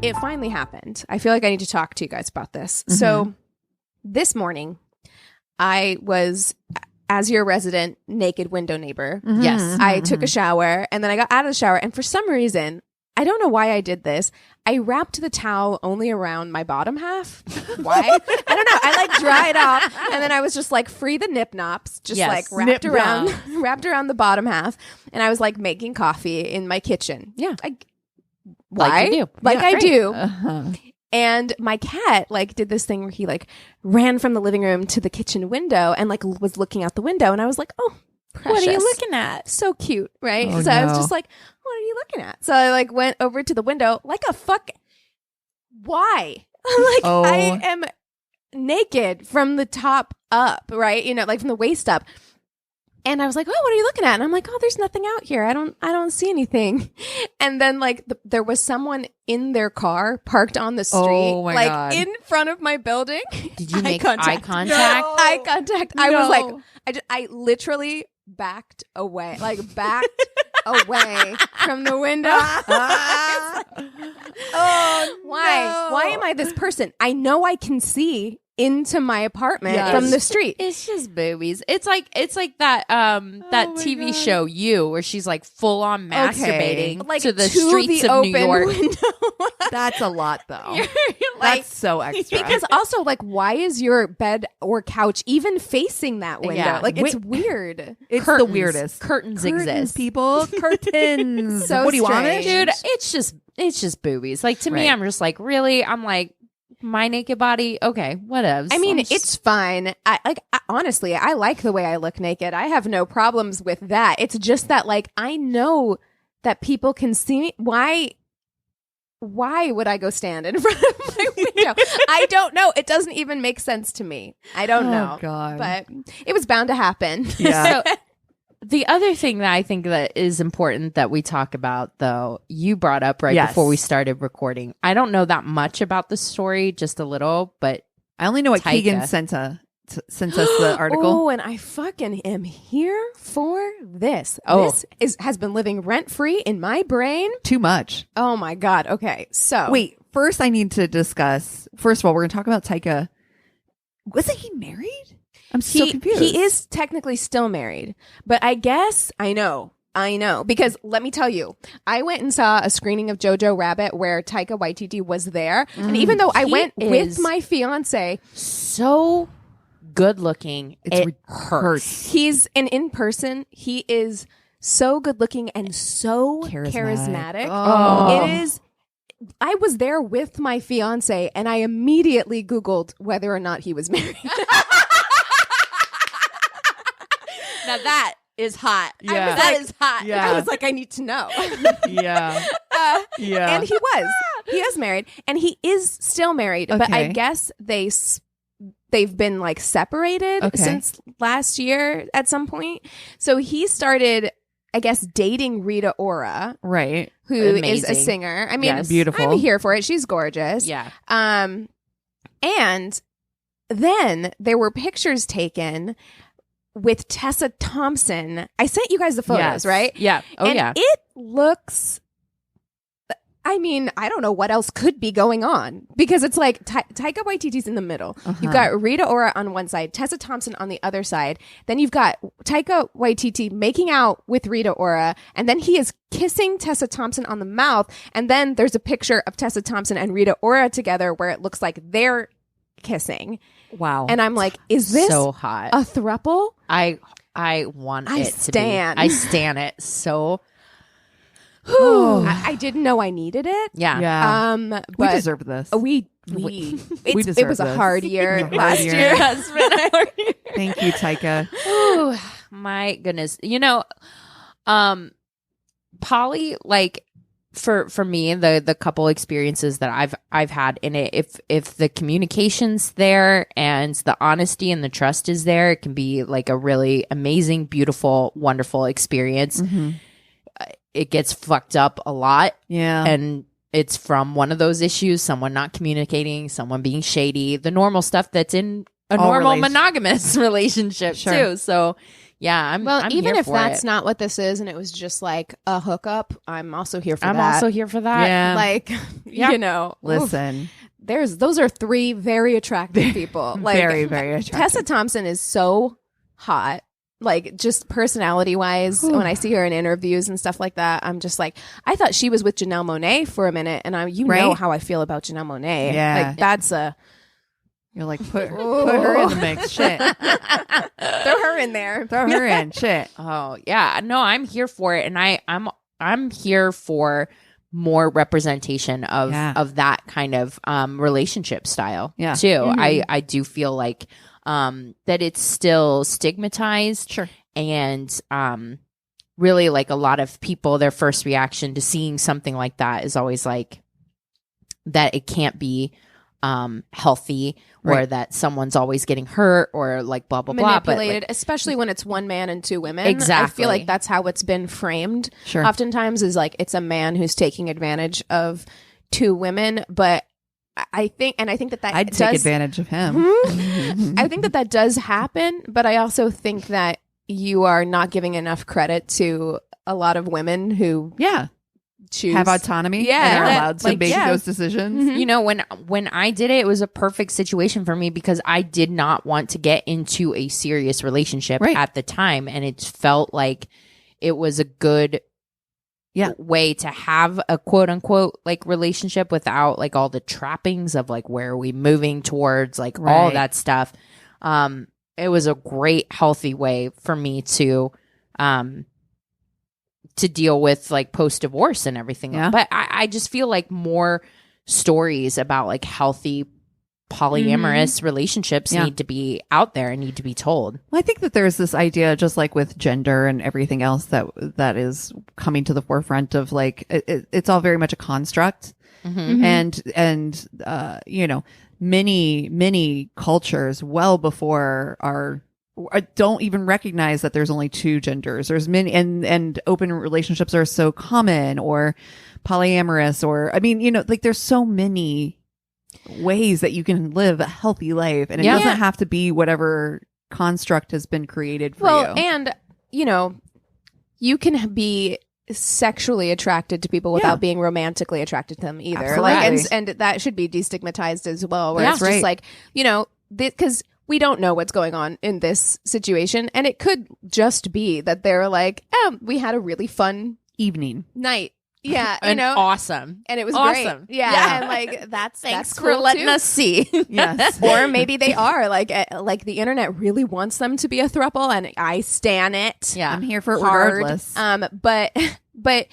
it finally happened. I feel like I need to talk to you guys about this. So this morning, I was, as your resident naked window neighbor. Yes. I took a shower and then I got out of the shower. And for some reason, I don't know why I did this. I wrapped the towel only around my bottom half. Why? I don't know. I like dried off. And then I was just like free the nip nops, just like wrapped around the bottom half. And I was like making coffee in my kitchen. Yeah. Why? Like you do. Like Yeah, I right. do. And my cat like did this thing where he like ran from the living room to the kitchen window and like was looking out the window. And I was like, oh, precious. What are you looking at? So cute, right? Oh, so I was no. just like, what are you looking at? So I like went over to the window like a fuck. Why? Like I am naked from the top up, right? You know, like from the waist up. And I was like, oh, what are you looking at? And I'm like, oh, there's nothing out here. I don't see anything. And then like there was someone in their car parked on the street, Oh my like God. in front of my building. Did you make contact. eye contact? No. Eye contact. I was No. like, I literally backed away, away from the window. Why? Why am I this person? I know I can see into my apartment from the street. It's just boobies. It's like that that my TV God. show You, where she's like full on masturbating Like to the to streets the of New open York. window. That's a lot, though. Like, That's so extra. because also, like, why is your bed or couch even facing that window? Yeah. Like, it's weird. it's Curtains. the weirdest. Curtains Curtains, exist. people. Curtains. So what do you want? strange. Dude, it's just boobies. Like to me, Right. I'm just like, really? I'm like, my naked body, okay, whatever. I mean, it's fine. Honestly, I like the way I look naked. I have no problems with that. It's just that, like, I know that people can see me. Why would I go stand in front of my window? I don't know. It doesn't even make sense to me. I don't know. Oh, God. But it was bound to happen. Yeah. So, the other thing that I think that is important that we talk about, though, you brought up right Yes. before we started recording. I don't know that much about the story, just a little, but I only know what Taika. Keegan sent us the article. Oh, and I fucking am here for this. Oh. This has been living rent free in my brain. Too much. Oh my God. Okay. So Wait, first I need to discuss. First of all, we're going to talk about Taika. Wasn't he married? I'm so confused. He is technically still married, but I guess I know, because let me tell you, I went and saw a screening of Jojo Rabbit where Taika Waititi was there, and even though I He went is- with my fiance, so good looking. It hurts. he's in person. He is so good looking and so charismatic. Oh. It is. I was there with my fiance, and I immediately Googled whether or not he was married. Now that is hot. Yeah. That is hot. Yeah. I was like, I need to know. Yeah. Yeah. And he is married, and he is still married, but I Okay. guess they've been like separated Okay. since last year at some point. So he started, I guess, dating Rita Ora, Right. who is a Amazing. singer. I mean, Yes. Beautiful. I'm here for it. She's gorgeous. Yeah. And then there were pictures taken with Tessa Thompson. I sent you guys the photos, Yes. right? Yeah. Oh, And yeah. it looks, I mean, I don't know what else could be going on, because it's like Taika Waititi's in the middle. You've got Rita Ora on one side, Tessa Thompson on the other side. Then you've got Taika Waititi making out with Rita Ora, and then he is kissing Tessa Thompson on the mouth. And then there's a picture of Tessa Thompson and Rita Ora together where it looks like they're kissing. Wow. And I'm like, is this so hot. a thruple? I want I it stan. to be. I stan it so. I didn't know I needed it. Yeah. Yeah. But we deserve this. We it deserve was a this. hard year Hard last year. year. Has been a hard year. Thank you, Taika. Ooh, my goodness. You know, Polly, like for me, the couple experiences that I've had in it, if the communication's there and the honesty and the trust is there, it can be like a really amazing, beautiful, wonderful experience. It gets fucked up a lot. Yeah. And it's from one of those issues, someone not communicating, someone being shady, the normal stuff that's in a All normal relation- monogamous relationship Sure. too. So, I'm even here if for that's it. not what this is, and it was just like a hookup, I'm also here for I'm that. also here for that. Yeah. Like, you know, Listen, those are three very attractive people. Like, very, very attractive. Tessa Thompson is so hot. Like, just personality wise, when I see her in interviews and stuff like that, I'm just like, I thought she was with Janelle Monáe for a minute, and know Right? how I feel about Janelle Monáe. Yeah. Like, that's a You're like, put her in the mix. Shit. throw her in there. Throw her in. Shit. Oh yeah, no, I'm here for it, and I'm here for more representation of that kind of relationship style. Yeah. too. Mm-hmm. I do feel like that it's still stigmatized. Sure. And really, like, a lot of people, their first reaction to seeing something like that is always like that it can't be healthy, or Right. that someone's always getting hurt, or like blah blah blah. But Manipulated, like, especially when it's one man and two women. Exactly. I feel like that's how it's been framed. Sure. Oftentimes is like it's a man who's taking advantage of two women, but I think that I'd does, take advantage of him. I think that does happen, but I also think that you are not giving enough credit to a lot of women who Yeah. choose Have autonomy. Yeah, And are that- allowed to like, make yeah. those decisions. Mhm. you know, when I did it, it was a perfect situation for me because I did not want to get into a serious relationship Right. at the time, and it felt like it was a good Yeah. way to have a quote unquote like relationship without like all the trappings of like where are we moving towards, like all Right. that stuff. It was a great healthy way for me to deal with like post divorce and everything. Yeah. But I just feel like more stories about like healthy polyamorous relationships Yeah. need to be out there and need to be told. Well, I think that there's this idea, just like with gender and everything else, that is coming to the forefront of like it's all very much a construct, Mm-hmm. and you know, many cultures well before our don't even recognize that there's only two genders. There's many, and open relationships are so common, or polyamorous, or I mean, you know, like there's so many ways that you can live a healthy life, and it Yeah. doesn't have to be whatever construct has been created for Well, you. and you know, you can be sexually attracted to people without Yeah. being romantically attracted to them either. Absolutely. Like, and that should be destigmatized as well. Where Yeah. it's just Right. like, you know, because we don't know what's going on in this situation, and it could just be that they're like, oh, we had a really fun Evening. night. Yeah, you And know, awesome. and it was awesome. great. Yeah, Yeah. and like that's Thanks cool for letting too. us see. Yes. Or maybe they are like the internet really wants them to be a throuple, and I stan it. Yeah. I'm here for it hard. regardless. But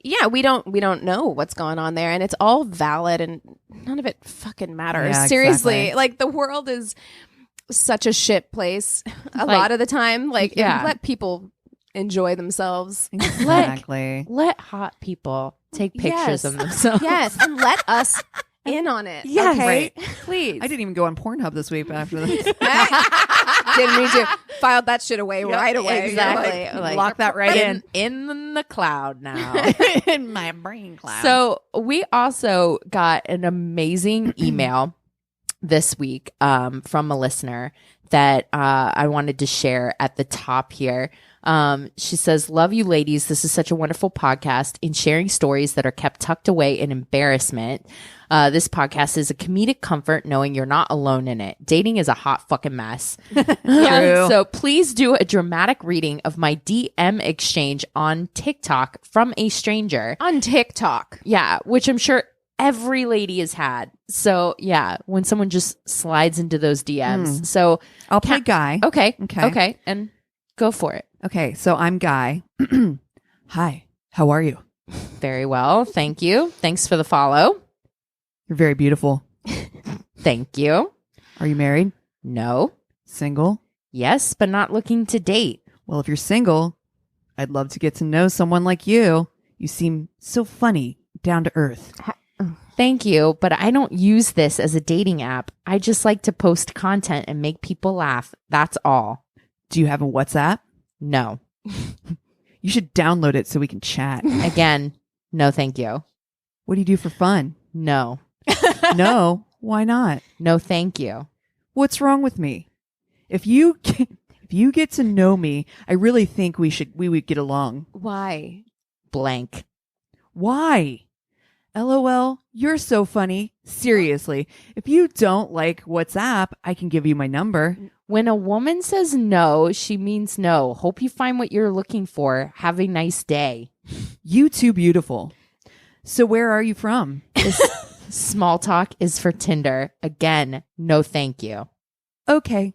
yeah, we don't know what's going on there, and it's all valid, and none of it fucking matters. Yeah, Seriously, exactly. like the world is such a shit place a Like, lot of the time. Like, yeah. let people enjoy themselves. Exactly. Let hot people take pictures Yes. of themselves. Yes, and let us in on it. Yes. okay? Right. Please. I didn't even go on Pornhub this week after this. Didn't need to filed that shit away right away. exactly. You're Like, lock that right in the cloud now. in my brain cloud. So we also got an amazing email this week from a listener that I wanted to share at the top here. She says, "Love you ladies. This is such a wonderful podcast in sharing stories that are kept tucked away in embarrassment. This podcast is a comedic comfort knowing you're not alone in it. Dating is a hot fucking mess. True. So please do a dramatic reading of my DM exchange on TikTok from a stranger. on TikTok. Yeah, which I'm sure every lady has had. So yeah, when someone just slides into those DMs. So I'll play Guy. okay, Okay. okay, and go for it. Okay, so I'm Guy. Hi, how are you? Very well, thank you. Thanks for the follow. You're very beautiful. Thank you. Are you married? No, Single? yes, but not looking to date. Well, if you're single, I'd love to get to know someone like you. You seem so funny, down to earth. Thank you, but I don't use this as a dating app. I just like to post content and make people laugh. That's all. Do you have a WhatsApp? No. You should download it so we can chat. Again, no thank you. What do you do for fun? No. No, why not? No thank you. What's wrong with me? If you if you get to know me, I really think we would get along. Why? Blank. Why? LOL, you're so funny. Seriously, if you don't like WhatsApp, I can give you my number. When a woman says no, she means no. Hope you find what you're looking for. Have a nice day. You too beautiful. So where are you from? This small talk is for Tinder. Again, no thank you. Okay.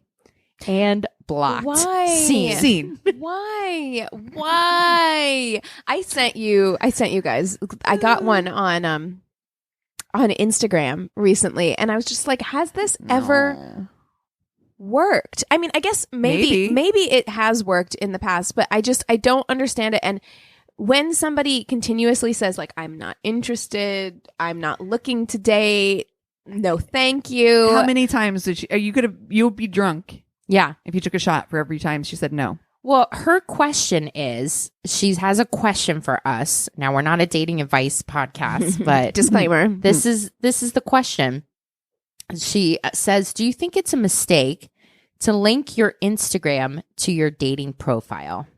And blocked. Why? Scene. Why? I sent you guys. I got one on Instagram recently, and I was just like, has this ever worked? I mean, I guess maybe it has worked in the past, but I don't understand it. And when somebody continuously says like, I'm not interested, I'm not looking to date, no thank you. How many times did you would be drunk Yeah. if you took a shot for every time she said no. Well, her question is, she has a question for us. Now, we're not a dating advice podcast, but Disclaimer. this is the question. She says, do you think it's a mistake to link your Instagram to your dating profile?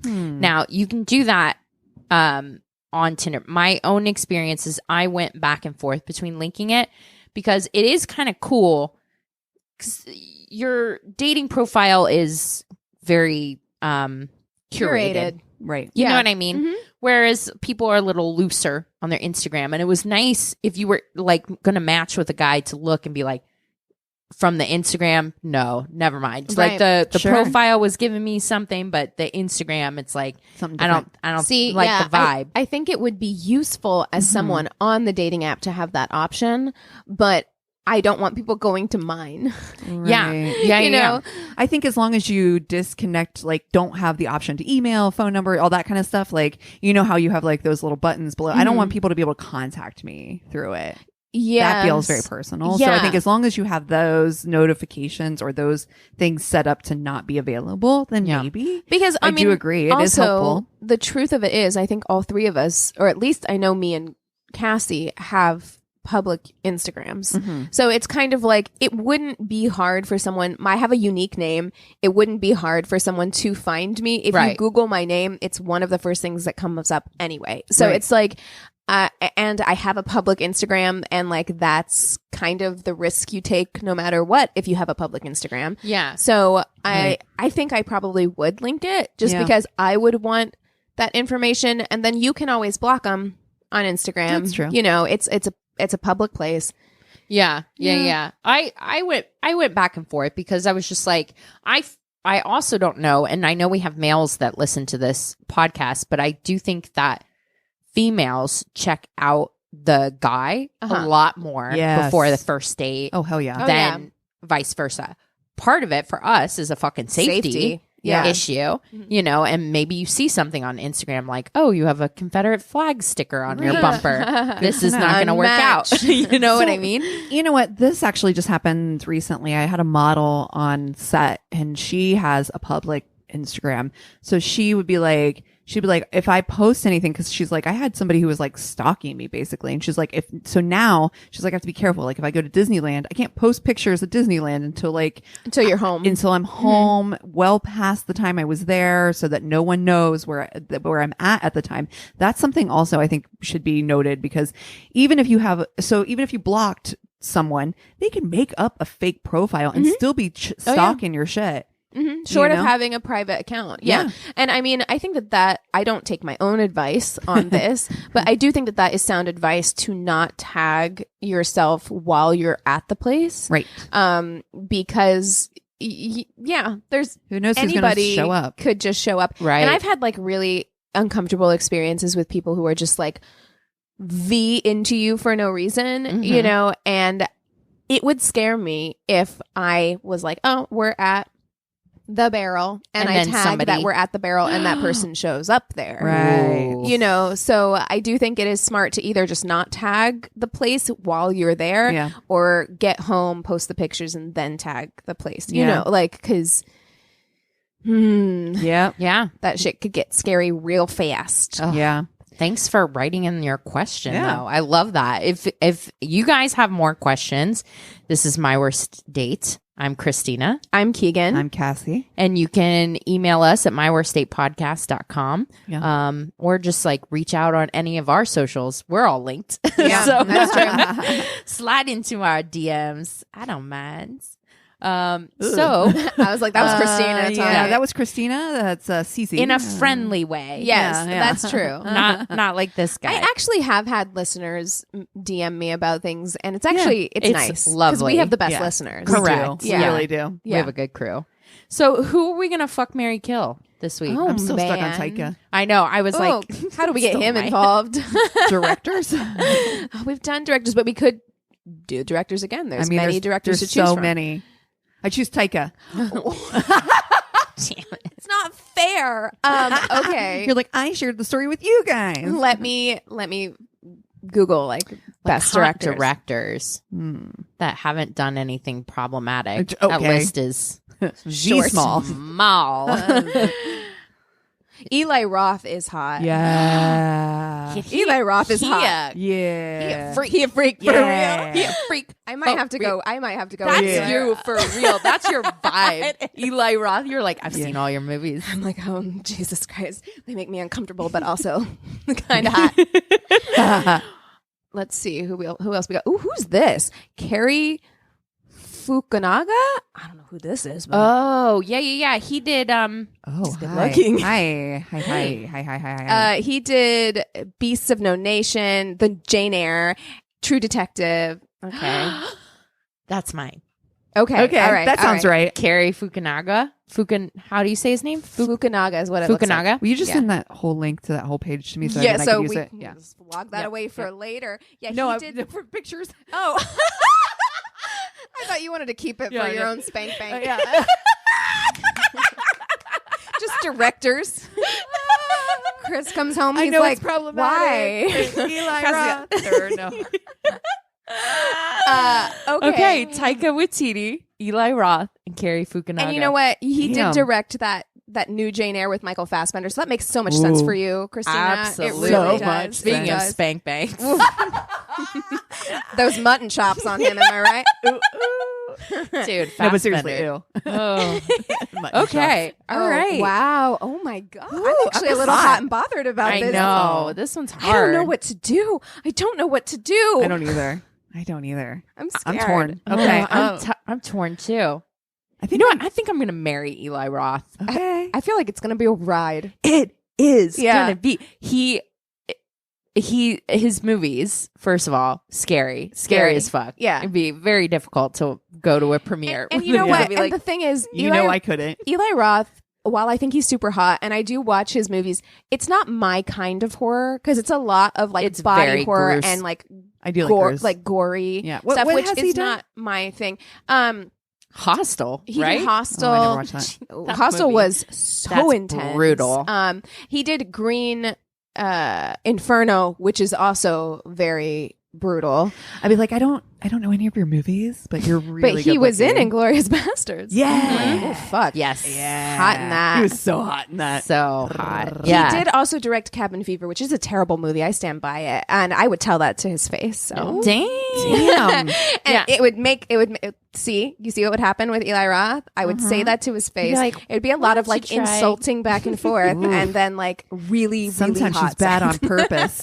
Now, you can do that on Tinder. My own experience is I went back and forth between linking it because it is kind of cool because your dating profile is very curated. Right. You know Yeah. what I mean? Mhm. Whereas people are a little looser on their Instagram. And it was nice if you were like going to match with a guy to look and be like, from the Instagram, no, never mind. Right. Like the Sure. profile was giving me something, but the Instagram, it's like, Something I different. don't See, like yeah, the vibe. I think it would be useful as someone on the dating app to have that option, but I don't want people going to mine. Yeah. Right. Yeah. You know? I think as long as you disconnect, like don't have the option to email, phone number, all that kind of stuff, like, you know how you have like those little buttons below. I don't want people to be able to contact me through it. Yeah. That feels very personal. So I think as long as you have those notifications or those things set up to not be available, then Yeah. maybe. Because I mean, do agree. It also, is helpful. The truth of it is, I think all three of us, or at least I know me and Cassie, have public Instagrams. Mm-hmm. So it's kind of like, it wouldn't be hard for someone, I have a unique name. It wouldn't be hard for someone to find me. If you Right. Google my name, it's one of the first things that comes up anyway. So Right. it's like, and I have a public Instagram, and like that's kind of the risk you take no matter what if you have a public Instagram. Yeah. So Right. I think I probably would link it just Yeah. because I would want that information, and then you can always block them on Instagram. That's true. You know, it's a public place. Yeah. Yeah. I went back and forth because I was just like, I also don't know. And I know we have males that listen to this podcast, but I do think that females check out the guy a lot more Yes. before the first date Oh, hell yeah. Oh, than vice versa. Part of it for us is a fucking safety. Yeah. Issue, you know, and maybe you see something on Instagram like, oh, you have a Confederate flag sticker on your bumper. This is not going to work out. Unmatched. You know what I So, mean? You know what? This actually just happened recently. I had a model on set and she has a public Instagram. So she'd be like, if I post anything, because she's like, I had somebody who was like stalking me basically. And she's like, now she's like, I have to be careful. Like if I go to Disneyland, I can't post pictures of Disneyland Until you're home. until I'm home, well past the time I was there, so that no one knows where I'm at the time. That's something also I think should be noted, because even if you blocked someone, they can make up a fake profile and still be stalking your shit. Short you of know? having a private account. Yeah. Yeah. And I mean, I think that I don't take my own advice on this, but I do think that is sound advice to not tag yourself while you're at the place. Right. Because yeah, there's Who knows who's going to anybody show up? could just show up. Right. And I've had like really uncomfortable experiences with people who are just like V into you for no reason, you know, and it would scare me if I was like, oh, we're at the barrel, and I then tag somebody- that we're at the barrel and that person shows up there. Right. You know, so I do think it is smart to either just not tag the place while you're there, Yeah. or get home, post the pictures, and then tag the place. You Yeah. know, like, because Yeah. Yeah. that shit could get scary real fast. Oh, Yeah. Thanks for writing in your question, Yeah. though. I love that. If you guys have more questions, this is my worst date I'm Christina. I'm Keegan. I'm Cassie. And you can email us at myworstatepodcast.com. Yeah. Or just like reach out on any of our socials. We're all linked. Yeah, So that's true. slide into our DMs. I don't mind. So I was like, that was Christina. Yeah, that was Christina. That's Cece. in a friendly way. Yes, Yeah. that's true. Not like this guy. I actually have had listeners DM me about things, and it's actually it's It's nice because lovely. we have the best Yeah. listeners. We Correct. do. Yeah. We really do. We have a good crew. So who are we gonna fuck, marry, kill this week? Oh, I'm still stuck on man. Taika. I know. I was Oh, like, how do we get still him my- involved? Directors. We've done directors, but we could do directors again. There's many directors there's to choose so from. many. I choose Taika. Damn it. It's not fair. Okay, You're like, I shared the story with you guys. let me Google like best Hot directors. directors that haven't done anything problematic. That Okay. list is G small. small. Eli Roth is hot. Yeah. Eli Roth is hot. Yeah. He a freak for Yeah. real. He a freak. I might Oh, have to go. I might have to go. That's with Eli you Roth. for real. That's your vibe. Eli Roth. You're like, I've seen all your movies. I'm like, oh Jesus Christ! They make me uncomfortable, but also kind of hot. Let's see who else we got. Ooh, who's this? Cary Fukunaga? I don't know who this is. But Oh, yeah. He did Oh, good hi. looking. Hi. he did Beasts of No Nation, The Jane Eyre, True Detective. Okay, That's mine. okay, Okay, all right, that all sounds right. Cary Fukunaga. How do you say his name? Fukunaga is what it looks like. Fukunaga. Will you just Yeah. send that whole link to that whole page to me so Yeah, I so can use we it? can Yeah. just log that Yep, away for yep. later. Yeah, No, he I, did. for pictures. Oh, I thought you wanted to keep it Yeah, for your yeah. own Spank Bank. Yeah. Just directors. Chris comes home. I He's know like, it's problematic. why? Eli Roth. Or no. Okay, Taika Waititi, Eli Roth, and Cary Fukunaga. And you know what? He Damn. did direct that new Jane Eyre with Michael Fassbender, so that makes so much sense Ooh. for you, Christina. Absolutely. It really So does. much It Speaking of does. Spank Bank. Those mutton chops on him, am I right? Dude, No, but seriously, Fassbender. ew. Oh. Mutton Okay. All Oh, right. Wow. Oh my God. Ooh, I'm actually I'm a little hot. hot and bothered about I this. know. This one's I hard. don't know what to do. I don't know what to do. chops. I don't either. I'm scared. I'm torn. Oh, Okay. I'm torn too. I You think know what? I think I'm going to marry Eli Roth. Okay. I feel like it's going to be a ride. It is Yeah. going to be. His movies, first of all, scary as fuck. Yeah. It'd be very difficult to go to a premiere. And you know with what? him. Be And like, the thing is, You know I couldn't. Eli Roth, while I think he's super hot and I do watch his movies, it's not my kind of horror because it's a lot of like It's body very horror gruesome. and like I do gore, like like gory Yeah. stuff, What which has is he done? not my thing. Hostel, He right? did Hostel. Oh, I never watched that. That Hostel movie. was so That's intense, brutal. He did Green Inferno, which is also very brutal. I'd be like, I don't know any of your movies, but you're really But he good was in looking. Inglourious Bastards. Yeah. Oh fuck. Yes. Yeah. Hot in that. He was so hot in that. So hot. He Yeah. did also direct Cabin Fever, which is a terrible movie. I stand by it, and I would tell that to his face. So, Damn. Damn. and Yeah. it would see what would happen with Eli Roth. I would say that to his face. like, It'd be a lot of "Why like don't you try?" insulting back and forth, and then like really, Sometimes really hot she's bad on sex. purpose.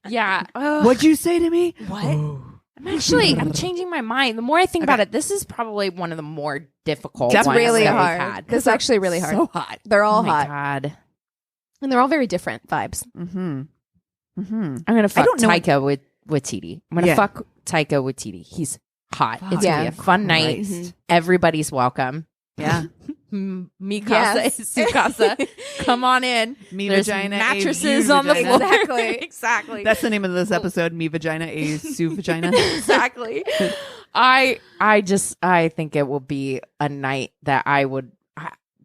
Yeah. What'd you say to me? What? I'm changing my mind. The more I think about it, this is probably one of the more difficult That's ones really that we've hard. had. This is actually really hard. So hot. They're all Oh my hot, God. and they're all very different vibes. Mm-hmm. Mm-hmm. I'm going to fuck don't know- Taika with Waititi. I'm going to Yeah. fuck Taika Waititi. He's hot. It's Yeah. going to be a fun night. Christ. Everybody's welcome. Yeah. Mi casa Yes. is su casa. Come on in. Me There's vagina, a mattresses you on the vagina. floor. Exactly. Exactly. That's the name of this episode. Me vagina, a Sue vagina. Exactly. I think it will be a night that I would.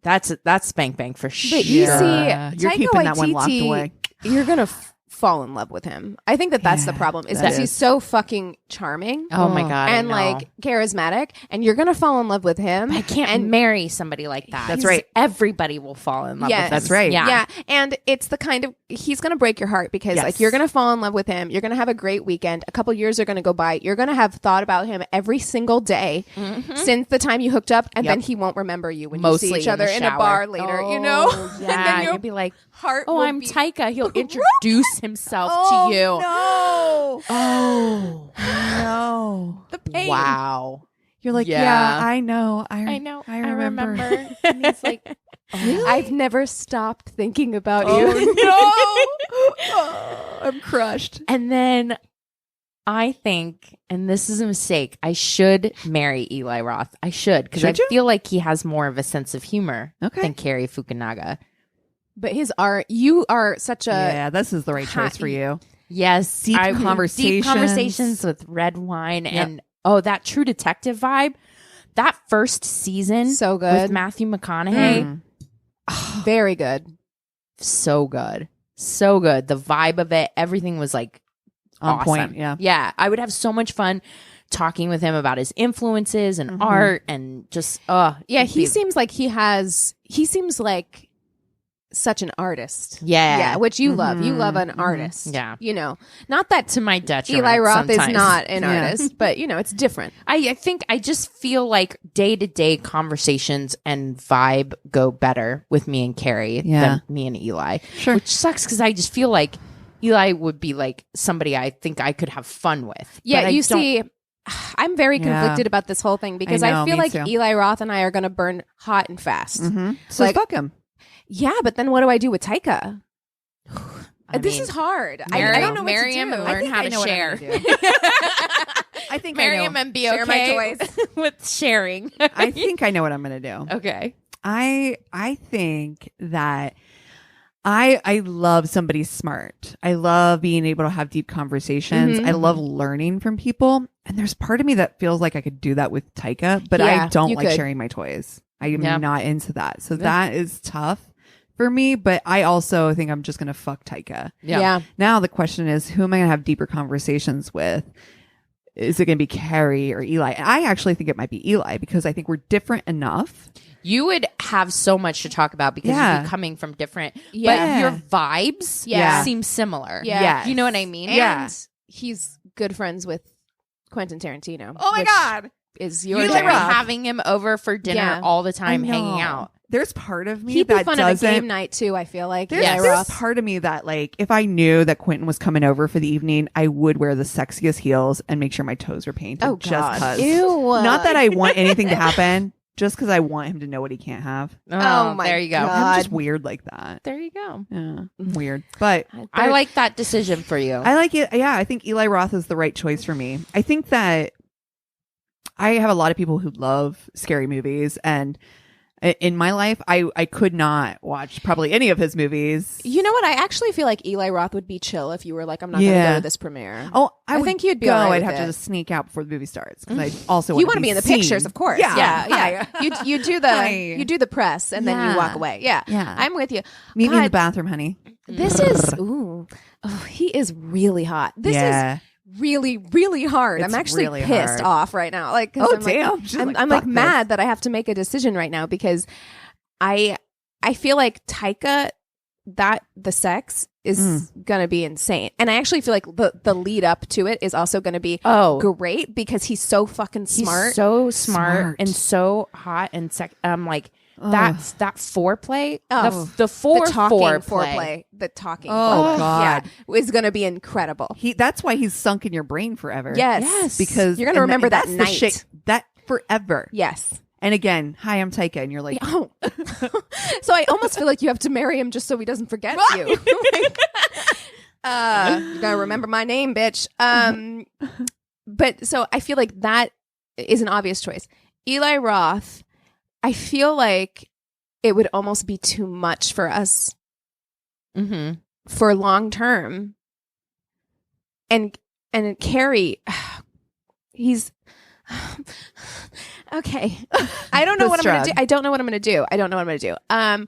That's Spank Bank for sure. But you Yeah. see, You're Taika keeping that one locked Waititi, away. You're gonna fall in love with him. I think that's the problem is because he's so fucking charming. Oh my God. And like charismatic, and you're going to fall in love with him. I can't marry somebody like that. That's right. Everybody will fall in love with him. That's right. Yeah. And it's the kind of, he's going to break your heart because like you're going to fall in love with him. You're going to have a great weekend. A couple years are going to go by. You're going to have thought about him every single day since the time you hooked up. And then he won't remember you when you see each other in a bar later, you know? Yeah. And then you'll be like, heart I'm Taika. He'll introduce himself to you. No. Oh. No. The pain. Wow. You're like, yeah, I know. I remember. And he's like, I've never stopped thinking about you. Oh, I'm crushed. And then I think, and this is a mistake, I should marry Eli Roth. I should, because I feel like he has more of a sense of humor than Cary Fukunaga. But his art, you are such a... Yeah, this is the right choice for you. Yes. Deep conversations with red wine and, that True Detective vibe. That first season. So good. With Matthew McConaughey. Very good. So good. So good. The vibe of it, everything was like on awesome. point. Yeah. Yeah. I would have so much fun talking with him about his influences and art and just, he seems like he seems like such an artist. Yeah. Which you love. You love an artist. Yeah. You know, not that to my detriment. Eli Roth sometimes. is not an artist, but you know, it's different. I think I just feel like day-to-day conversations and vibe go better with me and Cary than me and Eli. Sure. Which sucks because I just feel like Eli would be like somebody I think I could have fun with. Yeah, you see, I'm very conflicted about this whole thing because I feel like too. Eli Roth and I are going to burn hot and fast. So fuck him. Yeah, but then what do I do with Taika? This mean, is hard. I don't know what marry to him do. and learn how to share. I think Marry I know. him and be Share my okay toys. with sharing. I think I know what I'm going to do. Okay. I think that I love somebody smart. I love being able to have deep conversations. I love learning from people. And there's part of me that feels like I could do that with Taika, but I don't like sharing my toys. I am not into that. So that is tough for me, but I also think I'm just going to fuck Taika. Yeah. Now the question is, who am I going to have deeper conversations with? Is it going to be Cary or Eli? And I actually think it might be Eli because I think we're different enough. You would have so much to talk about because you'd be coming from different, but your vibes seem similar. Yeah. You know what I mean? And he's good friends with Quentin Tarantino. Oh my God. Is your You're jam. having him over for dinner all the time, hanging out. There's part of me He'd be that fun doesn't. at a game night too. I feel like There's part of me that like if I knew that Quentin was coming over for the evening, I would wear the sexiest heels and make sure my toes were painted. Oh, just God. cause. Ew. Not that I want anything to happen, just because I want him to know what he can't have. Oh my there you go. God. I'm just weird like that. There you go. Yeah, I'm weird, but I like that decision for you. I like it. Yeah, I think Eli Roth is the right choice for me. I think that I have a lot of people who love scary movies, and in my life, I could not watch probably any of his movies. You know what? I actually feel like Eli Roth would be chill if you were like, I'm not going to go to this premiere. Oh, I think he'd be go. all right I'd with have it. to sneak out before the movie starts because I also You want to be in the pictures, of course. Yeah. You do the press and then you walk away. Yeah. I'm with you. Meet me in the God, bathroom, honey. This is he is really hot. This is really, really hard. It's I'm actually really pissed hard. off right now. Like, 'cause Oh, I'm damn. Like, She's I'm, like, I'm fuck like mad this. that I have to make a decision right now because I feel like Taika, that the sex is gonna be insane, and I actually feel like the lead up to it is also gonna be great because he's so fucking smart. He's so smart and so hot and like. That's that foreplay. The talking foreplay. The talking. Oh, God. is going to be incredible. That's why he's sunk in your brain forever. Yes. Because you're going to remember that that's night. the shit, that forever. Yes. And again, hi, I'm Taika, and you're like, Oh. So I almost feel like you have to marry him just so he doesn't forget you. Like, you're gonna remember my name, bitch. But so I feel like that is an obvious choice. Eli Roth, I feel like it would almost be too much for us for long term. And Cary, he's okay. I don't know what I'm going to do. I don't know what I'm going to do.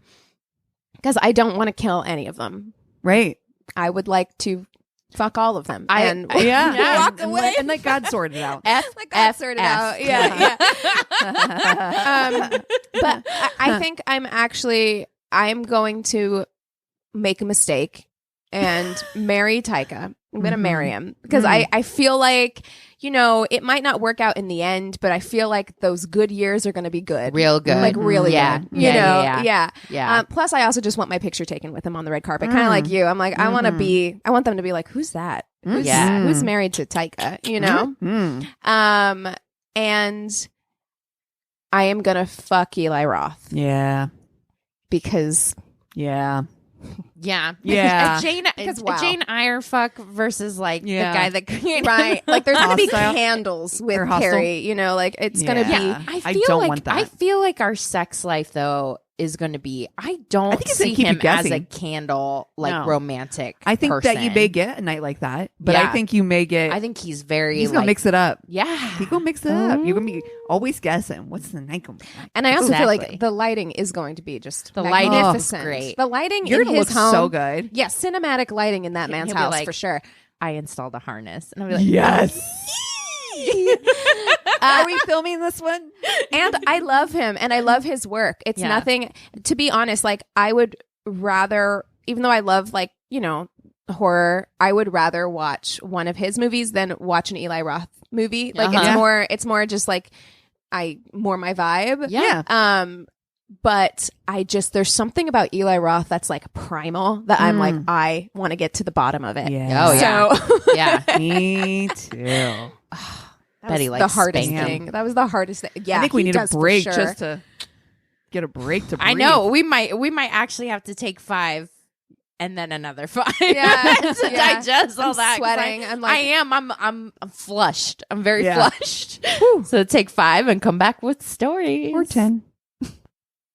Because I don't want to kill any of them. right. I would like to fuck all of them. And walk away. And let God sort it out. Let God sort it out. Yeah. But I think I'm going to make a mistake and marry Taika. I'm going to marry him because I feel like, it might not work out in the end, but I feel like those good years are going to be good. Real good. Like really good. Yeah. Plus, I also just want my picture taken with him on the red carpet. Kind of like you. I'm like, I want them to be like, who's that? Who's married to Taika, and I am going to fuck Eli Roth. Yeah. Because... Yeah. Yeah. Yeah. Jane Eyre fuck versus the guy that right. Like there's gonna be Hostile. candles with Or hostile. Carrie, it's gonna be I don't want that. I feel like our sex life though is going to be. I don't think it's gonna see keep you him as a guessing. candle romantic. I think person. that you may get a night like that, but Yeah. I think you may get. I think he's very. He's gonna mix it up. Yeah, He's gonna mix it up. You're gonna be always guessing. What's the night gonna be like? And I also feel Exactly. like the lighting is going to be just The lighting is magnificent. great. The lighting You're in gonna his look home, so good. Yeah, cinematic lighting in that man's He'll be house like, for sure. I installed a harness, and I'll be like, Yes. Are we filming this one? And I love him and I love his work. It's Yeah. nothing, to be honest, like I would rather, even though I love horror, I would rather watch one of his movies than watch an Eli Roth movie. Like it's more just like more my vibe. Yeah. But there's something about Eli Roth that's like primal that I'm like, I want to get to the bottom of it. Yeah. Oh, yeah. So Yeah. Me too. that was Betty the hardest spanking. thing. That was the hardest thing. Yeah, I think we he need a does for break sure. just to get a break to breathe. I know we might actually have to take 5 and then another 5 Yeah, to yeah. digest all I'm that. 'cause sweating. I'm like- I'm flushed. I'm very Yeah. flushed. So take 5 and come back with stories. Or 10.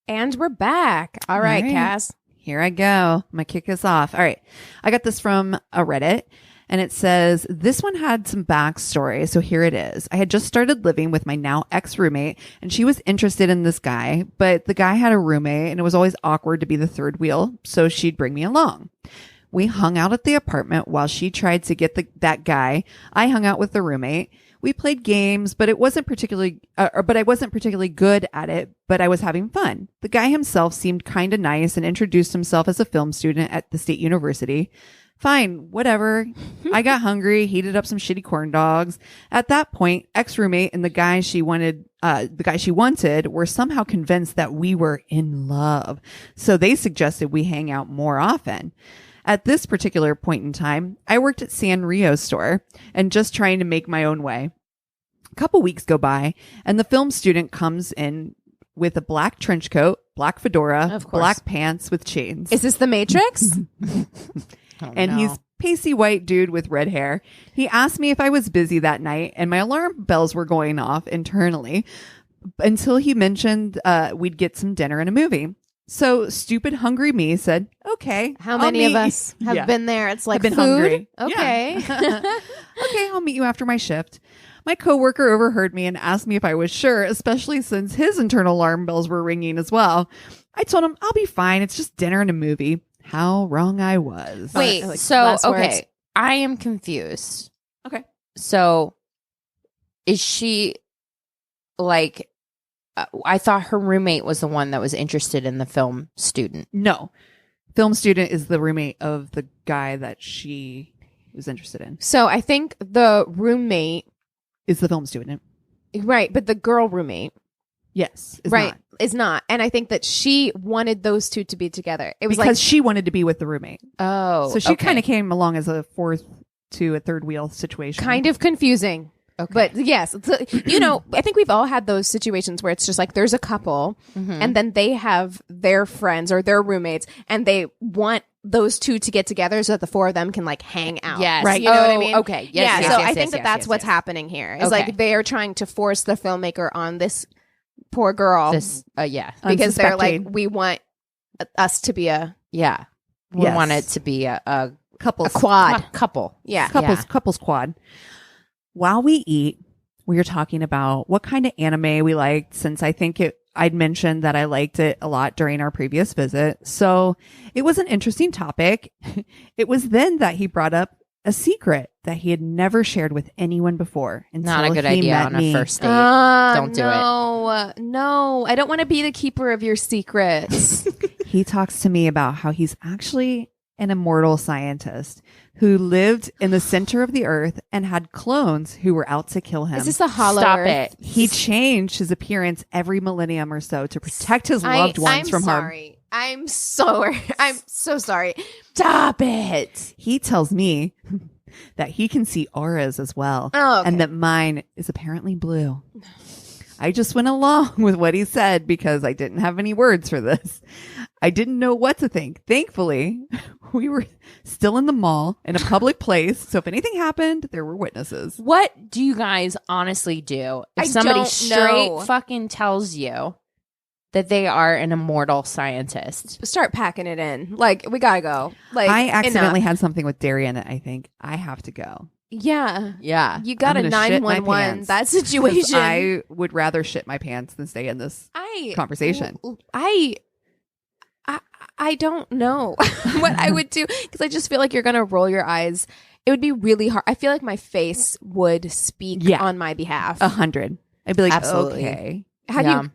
And we're back. All right, All right. Cass. Here I go. I'm going to kick us off. All right. I got this from a Reddit and it says, this one had some backstory. So here it is. I had just started living with my now ex-roommate and she was interested in this guy, but the guy had a roommate and it was always awkward to be the third wheel. So she'd bring me along. We hung out at the apartment while she tried to get that guy. I hung out with the roommate. We played games, but I wasn't particularly good at it, but I was having fun. The guy himself seemed kind of nice and introduced himself as a film student at the state university. Fine, whatever. I got hungry, heated up some shitty corn dogs. At that point, ex-roommate and the guy she wanted were somehow convinced that we were in love. So they suggested we hang out more often. At this particular point in time, I worked at Sanrio's store and just trying to make my own way. A couple weeks go by and the film student comes in with a black trench coat, black fedora, Of course. black pants with chains. Is this the Matrix? And he's pasty white dude with red hair. He asked me if I was busy that night and my alarm bells were going off internally until he mentioned we'd get some dinner and a movie. So stupid hungry me said, okay. How I'll many of meet us you." have Yeah. been there? It's like I've been food. hungry. Okay. Okay, I'll meet you after my shift. My coworker overheard me and asked me if I was sure, especially since his internal alarm bells were ringing as well. I told him, I'll be fine. It's just dinner and a movie. How wrong I was. Wait, Like, so last okay, words. I am confused. Okay. So is she like? I thought her roommate was the one that was interested in the film student. No. Film student is the roommate of the guy that she was interested in. So I think the roommate, Is the film student. right, but the girl roommate, Yes. Is right, not. is not. And I think that she wanted those two to be together. It was Because she wanted to be with the roommate. Oh, So she okay. kind of came along as a fourth to a third wheel situation. kind of confusing. Okay. But yes, I think we've all had those situations where it's just like there's a couple and then they have their friends or their roommates and they want those two to get together so that the four of them can like hang out. Yes. Right. You know what I Oh, mean? okay. Yes, Yeah. yes, So yes, I think yes, that's yes, what's yes. happening here. It's Okay. like they are trying to force the filmmaker on this poor girl This, yeah, because they're like, unsuspecting. we want us to be a yeah. We Yes. want it to be a couples. quad. couple. Yeah. Couples quad. While we eat, we were talking about what kind of anime we liked, since I think I'd mentioned that I liked it a lot during our previous visit. So it was an interesting topic. It was then that he brought up a secret that he had never shared with anyone before. Not a good he idea met on me. a first date. Don't do it. No, I don't want to be the keeper of your secrets. He talks to me about how he's actually an immortal scientist who lived in the center of the earth and had clones who were out to kill him. Is this the hollow Stop Earth? it. He changed his appearance every millennium or so to protect his loved ones from harm. I'm so sorry. Stop it. He tells me that he can see auras as well, and that mine is apparently blue. I just went along with what he said because I didn't have any words for this. I didn't know what to think. Thankfully, we were still in the mall in a public place, so if anything happened, there were witnesses. What do you guys honestly do if I somebody don't straight know. fucking tells you that they are an immortal scientist? Start packing it in. Like, we gotta go. Like, I accidentally enough. had something with dairy in it, I think. I have to go. Yeah. Yeah. You got I'm a gonna shit my 911. pants. That 'Cause situation. I would rather shit my pants than stay in this conversation. I don't know what I would do because I just feel like you're gonna roll your eyes. It would be really hard. I feel like my face would speak on my behalf. 100. I'd be like, Absolutely. okay. How do you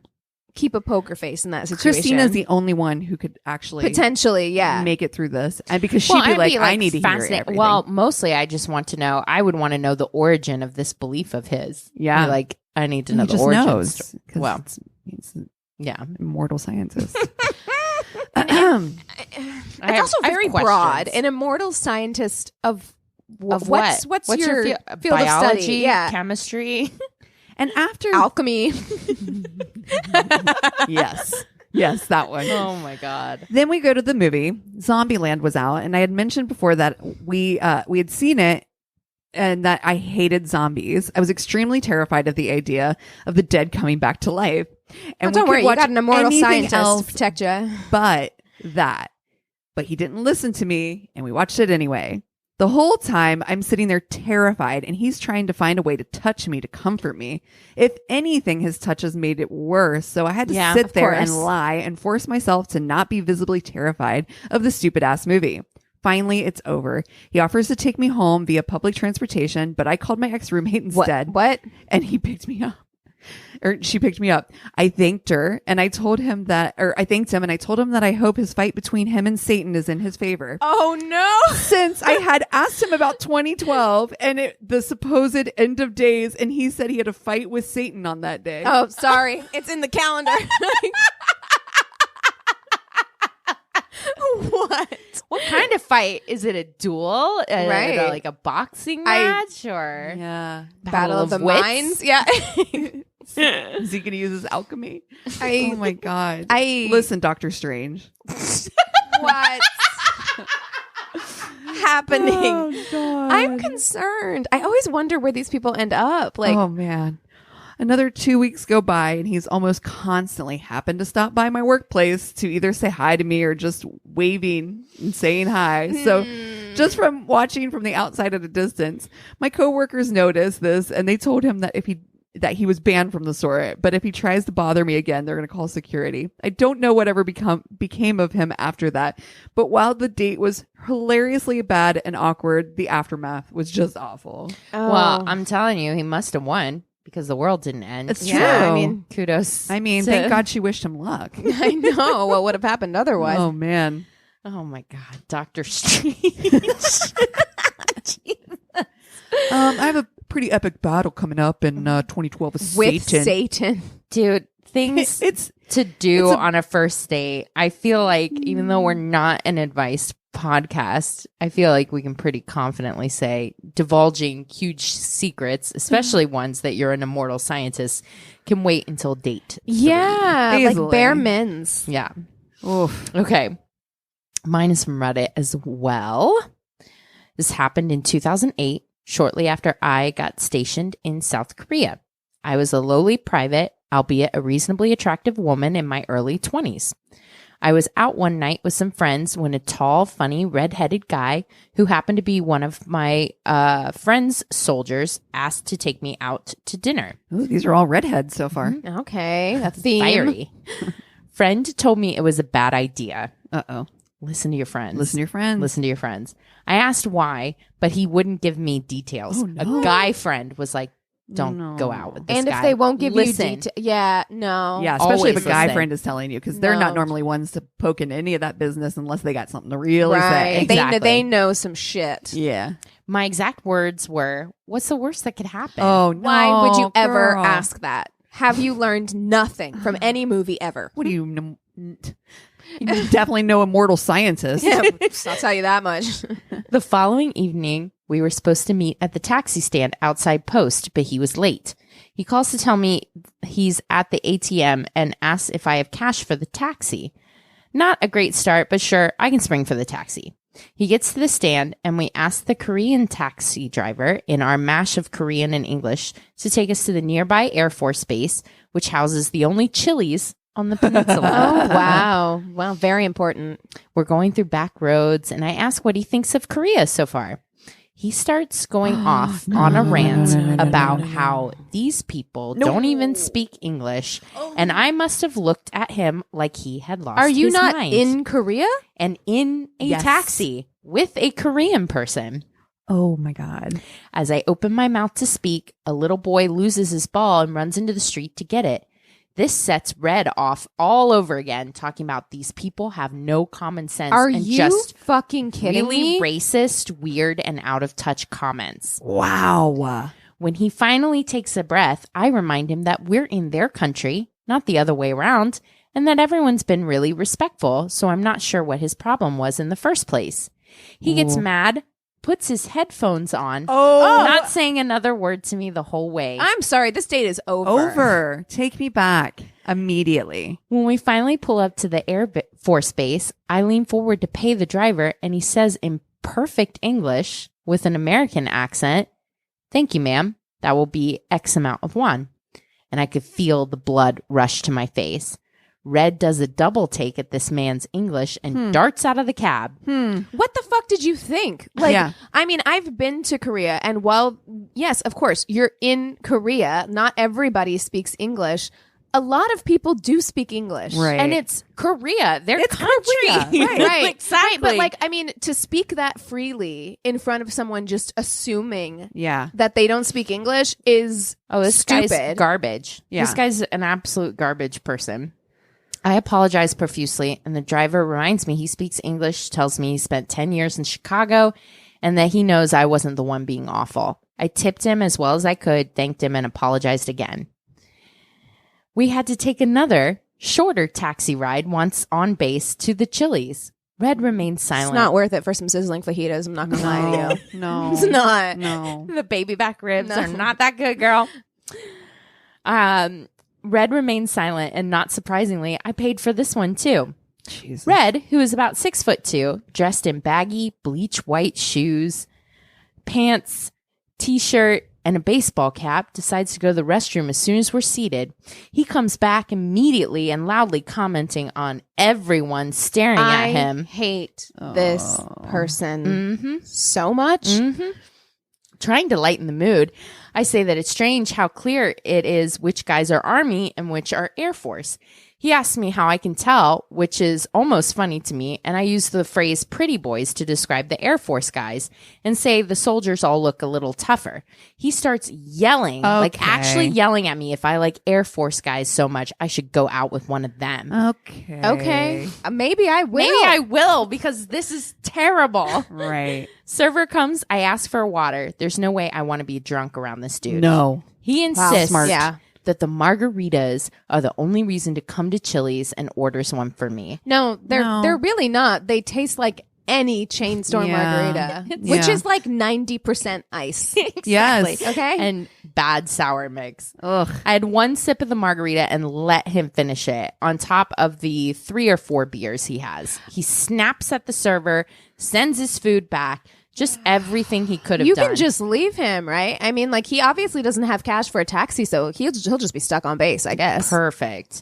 keep a poker face in that situation? Christina's the only one who could actually potentially, make it through this, and because she'd be like, I need to hear everything. Well, mostly I just want to know. I would want to know the origin of this belief of his. Yeah. Like I need to And know he the just origin. knows, 'cause Well, he's yeah. an immortal scientist. It's also very broad. questions. An immortal scientist of Of what's your field biology, of study? Yeah, chemistry? And after alchemy. yes, that one. Oh my god. Then we go to the movie. Zombieland was out, and I had mentioned before that we had seen it and that I hated zombies. I was extremely terrified of the idea of the dead coming back to life. And don't we worry, could you watch got an immortal anything scientist else to protect you. but that. But he didn't listen to me, and we watched it anyway. The whole time, I'm sitting there terrified, and he's trying to find a way to touch me to comfort me. If anything, his touches made it worse, so I had to sit there and lie and force myself to not be visibly terrified of the stupid-ass movie. Finally, it's over. He offers to take me home via public transportation, but I called my ex-roommate instead. What? And he picked me up. Or she picked me up. I thanked her and I told him that, or I thanked him and I told him that I hope his fight between him and Satan is in his favor. Oh no. Since I had asked him about 2012 and the supposed end of days, and he said he had a fight with Satan on that day. Oh, sorry. It's in the calendar. What kind of fight? Is it a duel? Right. Like a boxing match or Yeah. Battle of the wits? Minds? Yeah. Is he going to use his alchemy? Oh my God. Listen, Doctor Strange. What's happening? Oh, God. I'm concerned. I always wonder where these people end up. Like, oh man. Another 2 weeks go by and he's almost constantly happened to stop by my workplace to either say hi to me or just waving and saying hi. So just from watching from the outside at a distance, my coworkers noticed this and they told him that that he was banned from the store, but if he tries to bother me again, they're going to call security. I don't know whatever became of him after that, but while the date was hilariously bad and awkward, the aftermath was just awful. oh. Well, I'm telling you, he must have won because the world didn't end. It's Yeah, true. I mean, kudos. Thank God she wished him luck. I know what would have happened otherwise. Oh man. Oh my God, Doctor Strange. I have a pretty epic battle coming up in 2012 With Satan. Dude, things It's to do on a first date. I feel like even though we're not an advice podcast, I feel like we can pretty confidently say divulging huge secrets, especially ones that you're an immortal scientist, can wait until date. Yeah, Easily. like bare min's. Yeah. oof. Okay. Mine is from Reddit as well. This happened in 2008, shortly after I got stationed in South Korea. I was a lowly private albeit a reasonably attractive woman in my early 20s. I was out one night with some friends when a tall, funny, red-headed guy who happened to be one of my friend's soldiers asked to take me out to dinner. Ooh, these are all redheads so far. Okay, a theme. Fiery. Friend told me it was a bad idea. Uh-oh. Listen to your friends. Listen to your friends. Listen to your friends. I asked why, but he wouldn't give me details. Oh, no. A guy friend was like, don't go out with this And guy. if they won't give Listen. you details, yeah, no. Yeah, especially if Always a guy listen. friend is telling you, because they're No. not normally ones to poke into any of that business unless they got something to really Right. say. Exactly. They know some shit. Yeah. My exact words were, what's the worst that could happen? Oh, no. Why would you ever girl. ask that? Have you learned nothing from any movie ever? What do you know? You definitely know immortal scientist. Yeah, I'll tell you that much. The following evening, we were supposed to meet at the taxi stand outside Post, but he was late. He calls to tell me he's at the ATM and asks if I have cash for the taxi. Not a great start, but sure, I can spring for the taxi. He gets to the stand and we ask the Korean taxi driver in our mash of Korean and English to take us to the nearby Air Force Base, which houses the only Chili's on the peninsula. Oh, wow. Well, very important. We're going through back roads and I ask what he thinks of Korea so far. He starts going off on a rant about how these people don't even speak English, and I must have looked at him like he had lost Are you his not mind. in Korea? And in a Yes. taxi with a Korean person. Oh, my God. As I open my mouth to speak, a little boy loses his ball and runs into the street to get it. This sets Red off all over again, talking about these people have no common sense Are and you just fucking kidding really me? racist, weird, and out of touch comments. Wow. When he finally takes a breath, I remind him that we're in their country, not the other way around, and that everyone's been really respectful, so I'm not sure what his problem was in the first place. He gets mad, puts his headphones on, not saying another word to me the whole way. I'm sorry. This date is over. Over. Take me back immediately. When we finally pull up to the Air Force Base, I lean forward to pay the driver, and he says in perfect English with an American accent, "Thank you, ma'am. That will be X amount of won." And I could feel the blood rush to my face. Red does a double take at this man's English and darts out of the cab. What the fuck did you think? Like, Yeah. I mean, I've been to Korea, and while, yes, of course, you're in Korea, not everybody speaks English. A lot of people do speak English. Right. And it's Korea, their It's country. Korea. Right, right. Exactly. Right, but like, I mean, to speak that freely in front of someone just assuming Yeah. that they don't speak English is this stupid. guy's garbage. Yeah. This guy's an absolute garbage person. I apologize profusely, and the driver reminds me he speaks English, tells me he spent 10 years in Chicago, and that he knows I wasn't the one being awful. I tipped him as well as I could, thanked him, and apologized again. We had to take another, shorter taxi ride once on base to the Chili's. Red remained silent. It's not worth it for some sizzling fajitas. I'm not going to lie to you. No. It's not. No. The baby back ribs No. are not that good, girl. Red remained silent, and not surprisingly, I paid for this one too. Jesus. Red, who is about 6'2", dressed in baggy, bleach white shoes, pants, t-shirt, and a baseball cap, decides to go to the restroom as soon as we're seated. He comes back immediately and loudly commenting on everyone staring at him. hate this person so much. Trying to lighten the mood, I say that it's strange how clear it is which guys are Army and which are Air Force. He asks me how I can tell, which is almost funny to me, and I use the phrase pretty boys to describe the Air Force guys and say the soldiers all look a little tougher. He starts yelling, like actually yelling at me if I like Air Force guys so much, I should go out with one of them. Okay. Okay. Maybe I will. Maybe I will, because this is terrible. Right. Server comes, I ask for water. There's no way I want to be drunk around this dude. No. He insists smart. Yeah. that the margaritas are the only reason to come to Chili's, and orders one for me. No, they're No. they're really not. They taste like any chain store Yeah. margarita, which Yeah. is like 90% ice. Yes. Okay. And bad sour mix. Ugh. I had one sip of the margarita and let him finish it on top of the 3 or 4 beers he has. He snaps at the server, sends his food back, Just everything he could have You done. can just leave him, right? I mean, like, he obviously doesn't have cash for a taxi, so he'll just be stuck on base, I guess. Perfect.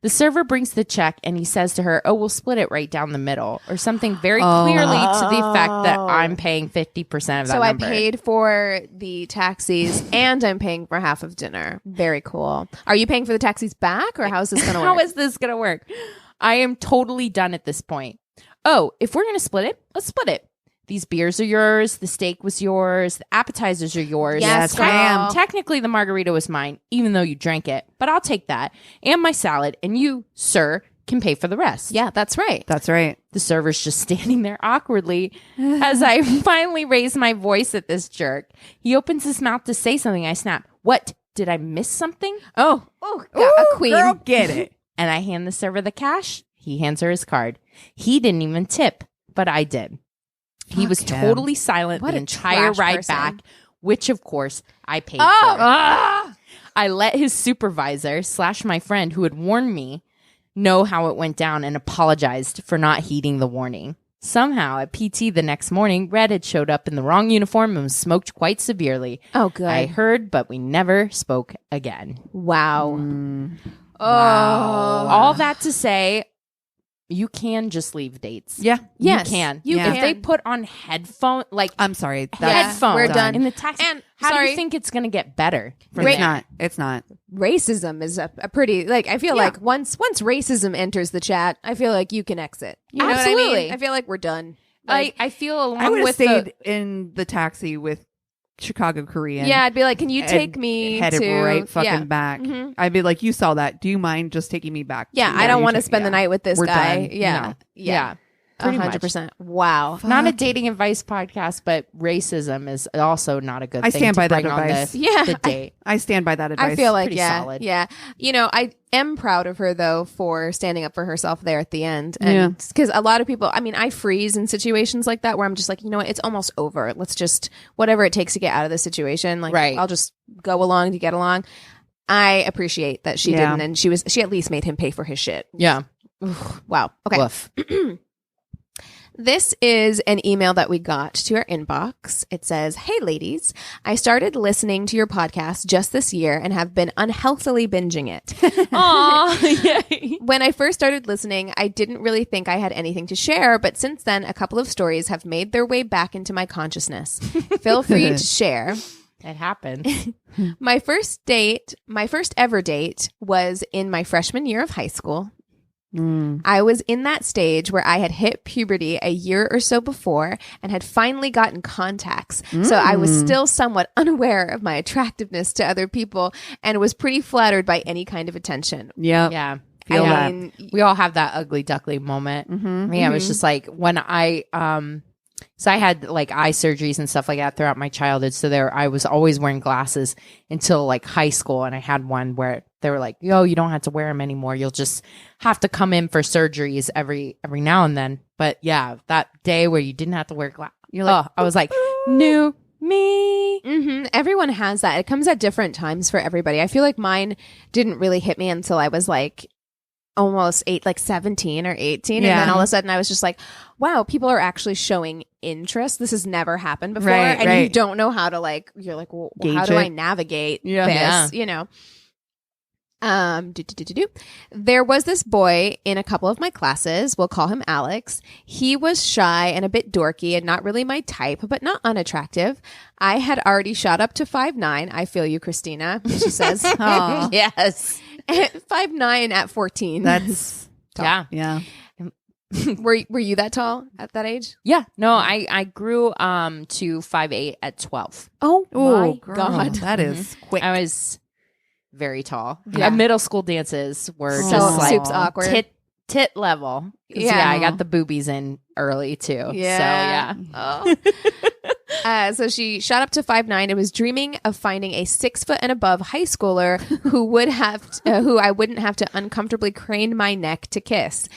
The server brings the check and he says to her, "Oh, we'll split it right down the middle," or something very clearly to the effect that I'm paying 50% of that So number. I paid for the taxis and I'm paying for half of dinner. Very cool. Are you paying for the taxis back, or how is this going to work? How is this going to work? I am totally done at this point. Oh, if we're going to split it, let's split it. These beers are yours. The steak was yours. The appetizers are yours. Yes, ma'am. Technically, the margarita was mine, even though you drank it. But I'll take that. And my salad. And you, sir, can pay for the rest. Yeah, that's right. That's right. The server's just standing there awkwardly as I finally raise my voice at this jerk. He opens his mouth to say something. I snap. "What? Did I miss something?" Oh, a queen. Girl, get it. And I hand the server the cash. He hands her his card. He didn't even tip, but I did. He was him. totally silent What the a entire trash ride person. back, which of course I paid for. Ah! I let his supervisor / my friend who had warned me know how it went down and apologized for not heeding the warning. Somehow at PT the next morning, Red had showed up in the wrong uniform and was smoked quite severely. Oh, good. I heard, but we never spoke again. Wow. Oh. All that to say, you can just leave dates. Yeah. Yes, You can. you If can. they put on headphone, like I'm sorry. headphones we're done. in the taxi. And, how do sorry. you think it's going to get better? from It's there? not. It's not. Racism is a pretty, like, I feel Yeah. like once racism enters the chat, I feel like you can exit. You know what I Absolutely. mean? I feel like we're done. Like, I feel along I would have with stayed in the taxi with Chicago Korean. yeah, I'd be like, can you and take me headed to right fucking yeah. back. Mhm. I'd be like, you saw that. Do you mind just taking me back? Yeah, I where don't you want to took- spend the yeah. night with this We're guy. done. Yeah. No. Yeah. Pretty much. 100%. Wow. Not a dating advice podcast, but racism is also not a good I thing stand to by that bring on advice. the, Yeah, the date. I stand by that advice. I feel like, Pretty yeah, solid. yeah. You know, I am proud of her, though, for standing up for herself there at the end. Yeah. And because a lot of people, I mean, I freeze in situations like that where I'm just like, you know what, it's almost over. Let's just, whatever it takes to get out of the situation. Like, Right. I'll just go along to get along. I appreciate that she Yeah. didn't. And she at least made him pay for his shit. Yeah. Wow. Okay. Woof. This is an email that we got to our inbox. It says, "Hey ladies, I started listening to your podcast just this year and have been unhealthily binging it. Aw. Yay. When I first started listening, I didn't really think I had anything to share, but since then, a couple of stories have made their way back into my consciousness. Feel free to share. It happened. My first ever date was in my freshman year of high school. I was in that stage where I had hit puberty a year or so before and had finally gotten contacts. So I was still somewhat unaware of my attractiveness to other people and was pretty flattered by any kind of attention. Yeah. Yeah. Feel I that. mean, We all have that ugly duckling moment. Mm-hmm. Yeah, it was just like when so I had like eye surgeries and stuff like that throughout my childhood. So I was always wearing glasses until like high school. And I had one where they were like, "Yo, you don't have to wear them anymore. You'll just have to come in for surgeries every now and then." But yeah, that day where you didn't have to wear glasses, you're like, I was like, new me. Everyone has that. It comes at different times for everybody. I feel like mine didn't really hit me until I was like almost 17 or 18. Yeah. And then all of a sudden I was just like, wow, people are actually showing interest. This has never happened before. Right, and you right. don't know how to you're like, well, how Gauge do I it. navigate Yeah. this? Yeah. You know? There was this boy in a couple of my classes. We'll call him Alex. He was shy and a bit dorky and not really my type, but not unattractive. I had already shot up to 5'9". I feel you, Christina, she says. Aw. Yes. 5'9" at 14. That's Yeah. yeah. were you that tall at that age? Yeah. No, I grew to 5'8" at 12. Oh Oh my God. that is quick. I was very tall. Yeah. Middle school dances were So just like soup's awkward. tit level. 'Cause, Yeah. yeah, I got the boobies in early too. Yeah. So yeah. Oh. So she shot up to 5'9" and was dreaming of finding a 6 foot and above high schooler who I wouldn't have to uncomfortably crane my neck to kiss.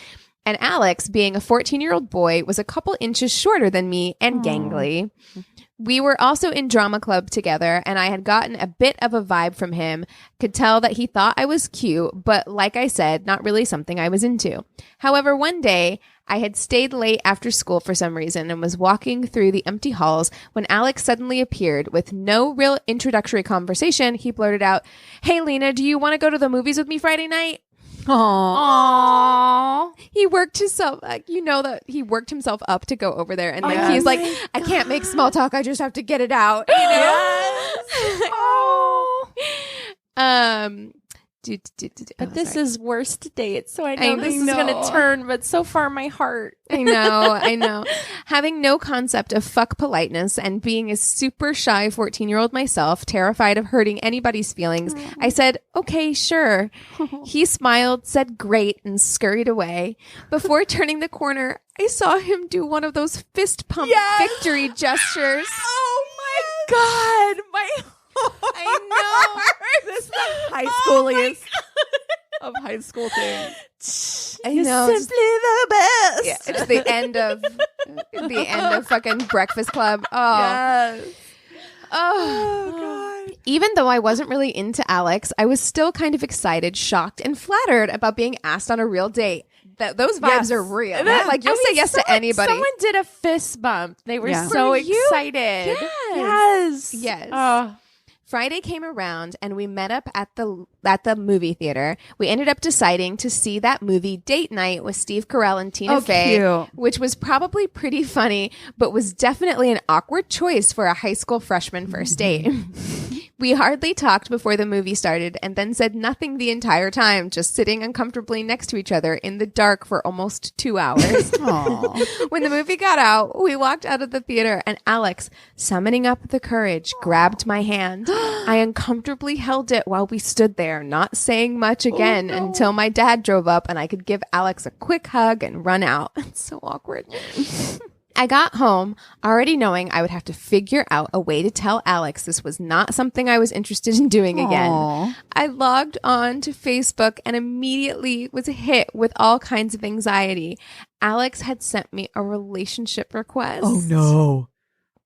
And Alex, being a 14-year-old boy, was a couple inches shorter than me and gangly. We were also in drama club together, and I had gotten a bit of a vibe from him. Could tell that he thought I was cute, but like I said, not really something I was into. However, one day, I had stayed late after school for some reason and was walking through the empty halls when Alex suddenly appeared. With no real introductory conversation, he blurted out, "Hey, Lena, do you want to go to the movies with me Friday night?" Aww. He worked himself, that he worked himself up to go over there, and he's like, "I can't make small talk. I just have to get it out." You know. But this is worst date, so I know this is going to turn, but so far my heart. I know. Having no concept of fuck politeness and being a super shy 14-year-old myself, terrified of hurting anybody's feelings, I said, "Okay, sure." He smiled, said great, and scurried away. Before turning the corner, I saw him do one of those fist pump victory gestures. Oh my God. I know. This is the high schooliest of high school things. I know. Simply the best. Yeah, it's the end of fucking Breakfast Club. Oh. Yes. Oh God. Even though I wasn't really into Alex, I was still kind of excited, shocked, and flattered about being asked on a real date. Those vibes are real. Like, you'll say yes to anybody. Someone did a fist bump. They were so For you? excited. Yes. Oh. Friday came around and we met up at the movie theater. We ended up deciding to see that movie Date Night with Steve Carell and Tina Fey, cute. which was probably pretty funny, but was definitely an awkward choice for a high school freshman first date. We hardly talked before the movie started and then said nothing the entire time, just sitting uncomfortably next to each other in the dark for almost 2 hours. When the movie got out, we walked out of the theater and Alex, summoning up the courage, grabbed my hand. I uncomfortably held it while we stood there, not saying much again until my dad drove up and I could give Alex a quick hug and run out. It's so awkward. I got home already knowing I would have to figure out a way to tell Alex this was not something I was interested in doing again. I logged on to Facebook and immediately was hit with all kinds of anxiety. Alex had sent me a relationship request. Oh no.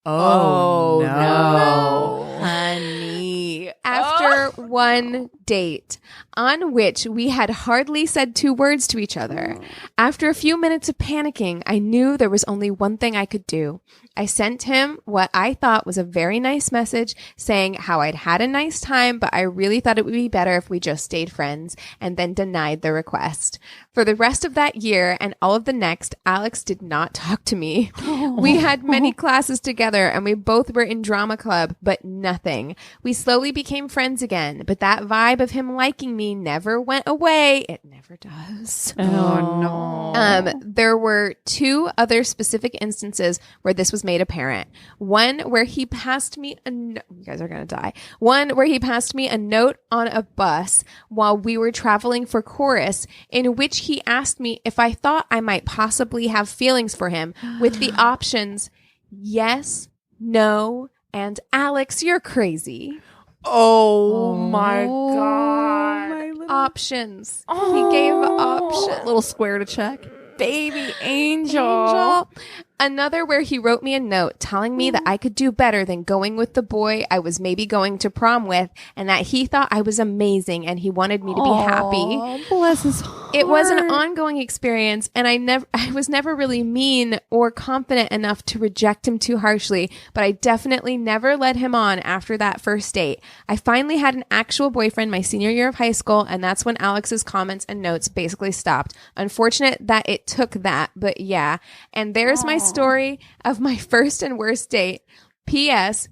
Oh no. Honey. After one date on which we had hardly said 2 words to each other. After a few minutes of panicking, I knew there was only one thing I could do. I sent him what I thought was a very nice message saying how I'd had a nice time, but I really thought it would be better if we just stayed friends, and then denied the request. For the rest of that year and all of the next, Alex did not talk to me. We had many classes together and we both were in drama club, but nothing. We slowly became friends again, but that vibe of him liking me never went away. It never does. Oh no. There were 2 other specific instances where this was made apparent. One where he passed me you guys are going to die. One where he passed me a note on a bus while we were traveling for chorus, in which he asked me if I thought I might possibly have feelings for him, with the options yes, no, and Alex, you're crazy. Oh my God. Options. He gave options. Little square to check. Baby angel. Another where he wrote me a note telling me that I could do better than going with the boy I was maybe going to prom with, and that he thought I was amazing and he wanted me to be happy. Bless his heart. It was an ongoing experience, and I was never really mean or confident enough to reject him too harshly, but I definitely never led him on after that first date. I finally had an actual boyfriend my senior year of high school, and that's when Alex's comments and notes basically stopped. Unfortunate that it took that, but yeah. And there's my story of my first and worst date. P.S.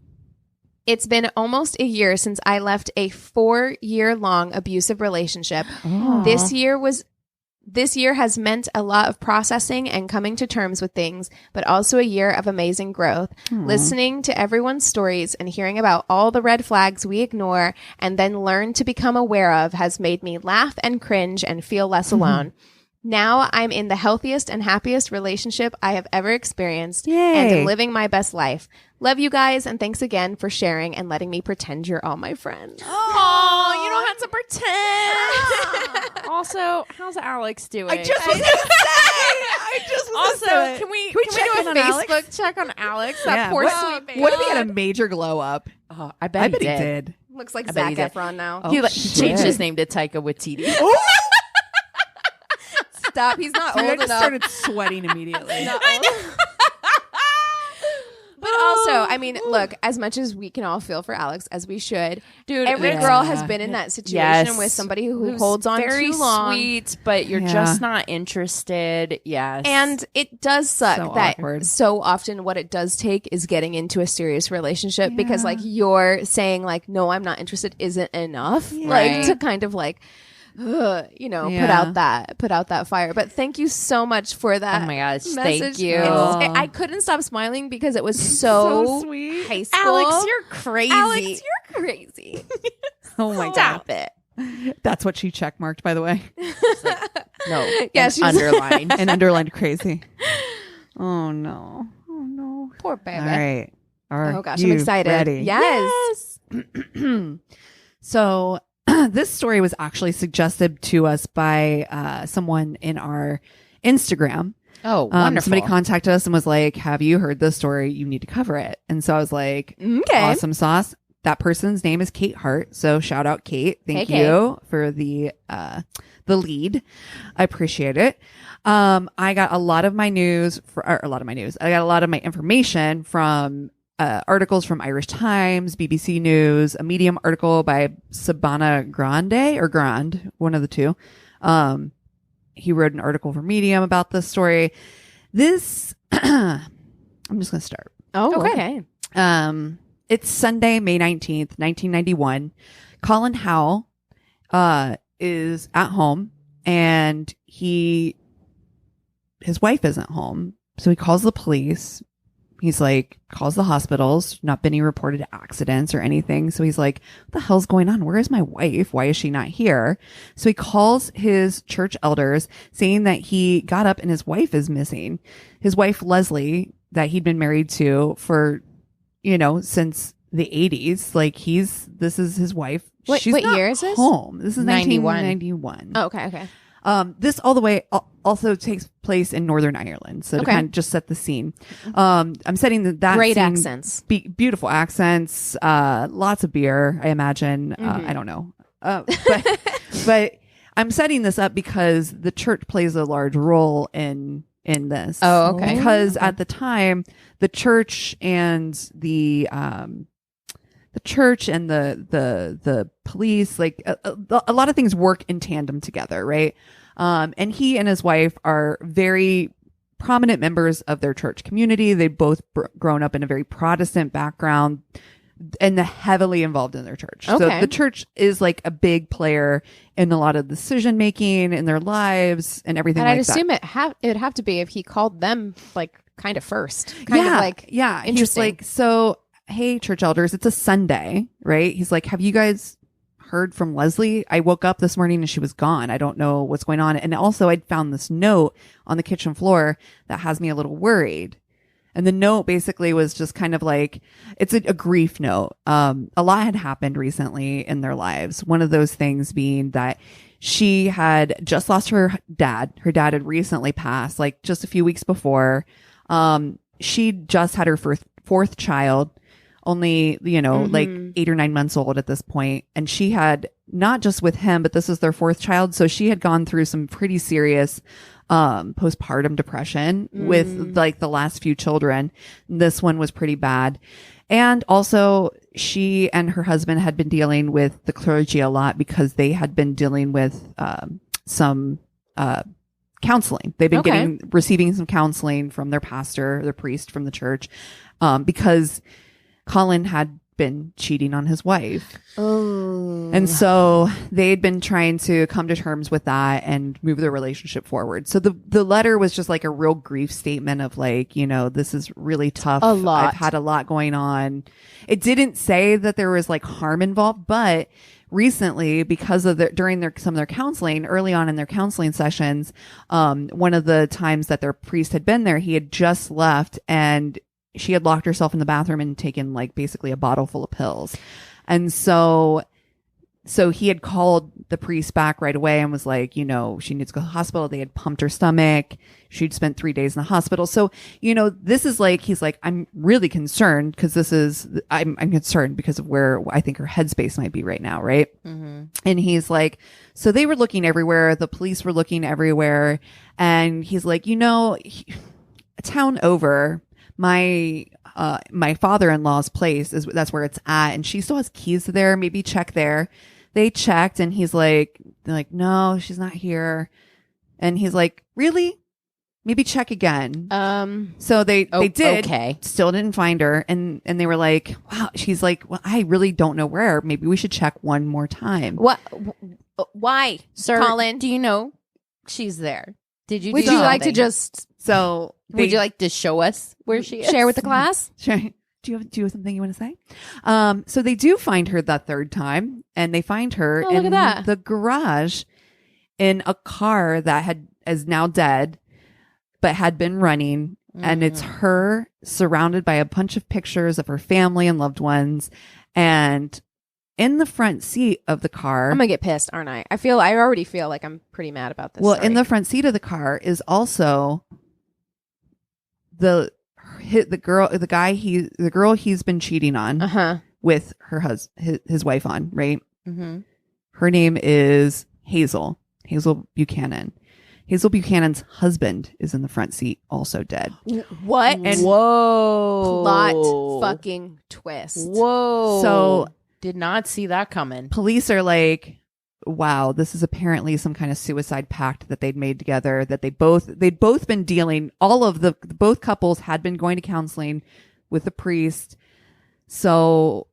It's been almost a year since I left a 4-year-long abusive relationship. This year has meant a lot of processing and coming to terms with things, but also a year of amazing growth. Listening to everyone's stories and hearing about all the red flags we ignore and then learn to become aware of has made me laugh and cringe and feel less alone. Now I'm in the healthiest and happiest relationship I have ever experienced and am living my best life. Love you guys, and thanks again for sharing and letting me pretend you're all my friends. Oh, you don't have to pretend. Also, how's Alex doing? I just was gonna say. Also, can we do check in a on Facebook Alex? check on Alex? That Yeah, poor what- sweet baby. What if he had a major glow up? Oh, I bet he did. Looks like I bet Zac he did. Efron now. Oh, He shit. changed his name to Taika Waititi. Stop. He's not Dude, I old just enough. started sweating immediately. Not old. But also, I mean, look, as much as we can all feel for Alex, as we should, Dude, every yeah. girl has been in that situation Yes. with somebody who Who's holds on very too long. sweet, but you're Yeah. just not interested. Yes. And it does suck So that awkward. so often what it does take is getting into a serious relationship because like you're saying like, no, I'm not interested isn't enough. Like Right. to kind of like, you know, Yeah. put out that fire. But thank you so much for that. Oh my gosh, message. thank you. I couldn't stop smiling because it was so sweet. high school. Alex, you're crazy. Alex, you're crazy. Oh my god. Stop it. That's what she checkmarked, by the way. No. Yeah, and she's- underlined. And underlined crazy. Oh no. Oh no. Poor baby. All right. Are Oh gosh, I'm you excited. ready? Yes. So this story was actually suggested to us by someone in our Instagram. Oh, wonderful. Somebody contacted us and was like, have you heard this story? You need to cover it. And so I was like, Okay. awesome sauce. That person's name is Kate Hart. So shout out Kate. Thank Hey, you for the lead. I appreciate it. I got a lot of my news I got a lot of my information from articles from Irish Times, BBC News, a Medium article by Sabana Grande, one of the two. He wrote an article for Medium about this story. This, I'm just going to start. Oh, Okay. It's Sunday, May 19th, 1991. Colin Howell, is at home and his wife isn't home. So he calls the police. He's like, calls the hospitals, not been any reported accidents or anything. So he's like, what the hell's going on? Where is my wife? Why is she not here? So he calls his church elders saying that he got up and his wife is missing. His wife, Leslie, that he'd been married to for, since the 80s. Like this is his wife. What She's not year is this? home. This is 91. 1991. Oh, okay. This all the way also takes place in Northern Ireland. So to Okay. kind of just set the scene, I'm setting that Great scene, accents. beautiful accents, lots of beer, I imagine. I don't know. But I'm setting this up because the church plays a large role in this. Oh, okay. Because at the time, the church and the police, like a lot of things work in tandem together, right? And he and his wife are very prominent members of their church community. They both grown up in a very Protestant background and heavily involved in their church. So Okay. the church is like a big player in a lot of decision making in their lives and everything And like I'd that. assume it'd have to be if he called them like kind of first. Kind of like yeah. He's interesting. like, so, hey, church elders, it's a Sunday, right? He's like, have you guys heard from Leslie? I woke up this morning and she was gone. I don't know what's going on. And also I'd found this note on the kitchen floor that has me a little worried. And the note basically was just kind of like, it's a grief note. A lot had happened recently in their lives. One of those things being that she had just lost her dad. Her dad had recently passed, like just a few weeks before. She just had her fourth child, only, like 8 or 9 months old at this point. And she had not just with him, but this is their fourth child. So she had gone through some pretty serious postpartum depression with like the last few children. This one was pretty bad. And also she and her husband had been dealing with the clergy a lot because they had been dealing with some counseling. They've been receiving some counseling from their pastor, their priest from the church, because Colin had been cheating on his wife. oh. And so they'd been trying to come to terms with that and move their relationship forward. So the letter was just like a real grief statement of like, this is really tough. A lot. I've had a lot going on. It didn't say that there was like harm involved, but recently, because of some of their counseling, early on in their counseling sessions, one of the times that their priest had been there, he had just left and she had locked herself in the bathroom and taken like basically a bottle full of pills. And so So he had called the priest back right away and was like, you know, she needs to go to the hospital. They had pumped her stomach. She'd spent 3 days in the hospital. So, you know, this is like, he's like, I'm really concerned because I'm concerned because of where I think her headspace might be right now. Right. Mm-hmm. And he's like, so they were looking everywhere. The police were looking everywhere. And he's like, you know, a town over, my father-in-law's place that's where it's at. And she still has keys there. Maybe check there. They checked and they're like, no, she's not here. And he's like, really? Maybe check again. So they did. Okay. Still didn't find her. And they were like, wow. She's like, well, I really don't know where. Maybe we should check one more time. What? Why, Sir, Colin? do you know she's there? Did you? Would do you like to something? just Would you like to show us where she is? share with the class? Sure. Do you have something you want to say? So they do find her the third time, and they find her Oh, look in at that. the garage in a car that is now dead, but had been running. And it's her surrounded by a bunch of pictures of her family and loved ones. And in the front seat of the car, I'm gonna get pissed, aren't I? I already feel like I'm pretty mad about this. well, story. in the front seat of the car is also the girl he's been cheating on with his wife on, right? Mm-hmm. Her name is Hazel Buchanan. Hazel Buchanan's husband is in the front seat, also dead. What? And whoa, Plot fucking twist. Whoa. So did not see that coming. police are like, wow, this is apparently some kind of suicide pact that they'd made together, that they'd both been dealing. Both couples had been going to counseling with the priest. So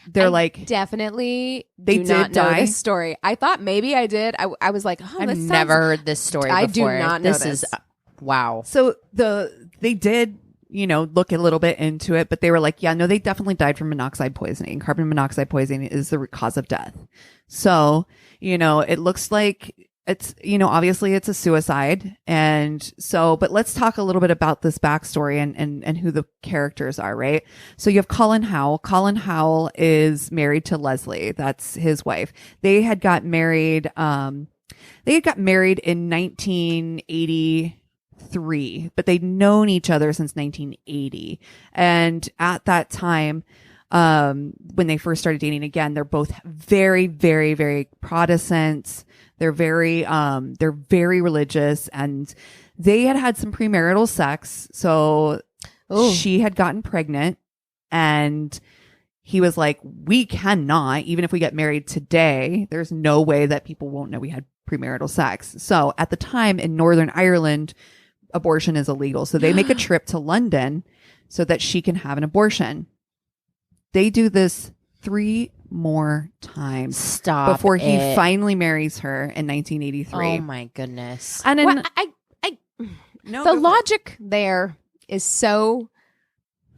they're like, definitely they do did not know die. this story. I thought maybe I did. I was like, oh, I've this never sounds- heard this story I do before. not know this. this. Is wow. so they did, you know, look a little bit into it, but they were like, yeah, no, they definitely died from monoxide poisoning. Carbon monoxide poisoning is the cause of death. So, you know, it looks like it's, you know, obviously it's a suicide. And so, but let's talk a little bit about this backstory and who the characters are, right? So you have Colin Howell. Colin Howell is married to Leslie. That's his wife. They had got married in 1983, but they'd known each other since 1980. And at that time, when they first started dating again, they're both very, very, very Protestants. They're very religious, and they had some premarital sex. So she had gotten pregnant, and he was like, we cannot, even if we get married today, there's no way that people won't know we had premarital sex. So at the time in Northern Ireland, abortion is illegal. So they make a trip to London so that she can have an abortion. They do this 3 more times. Stop before he it. finally marries her in 1983. Oh my goodness. And then, Well, no, the go for logic there is so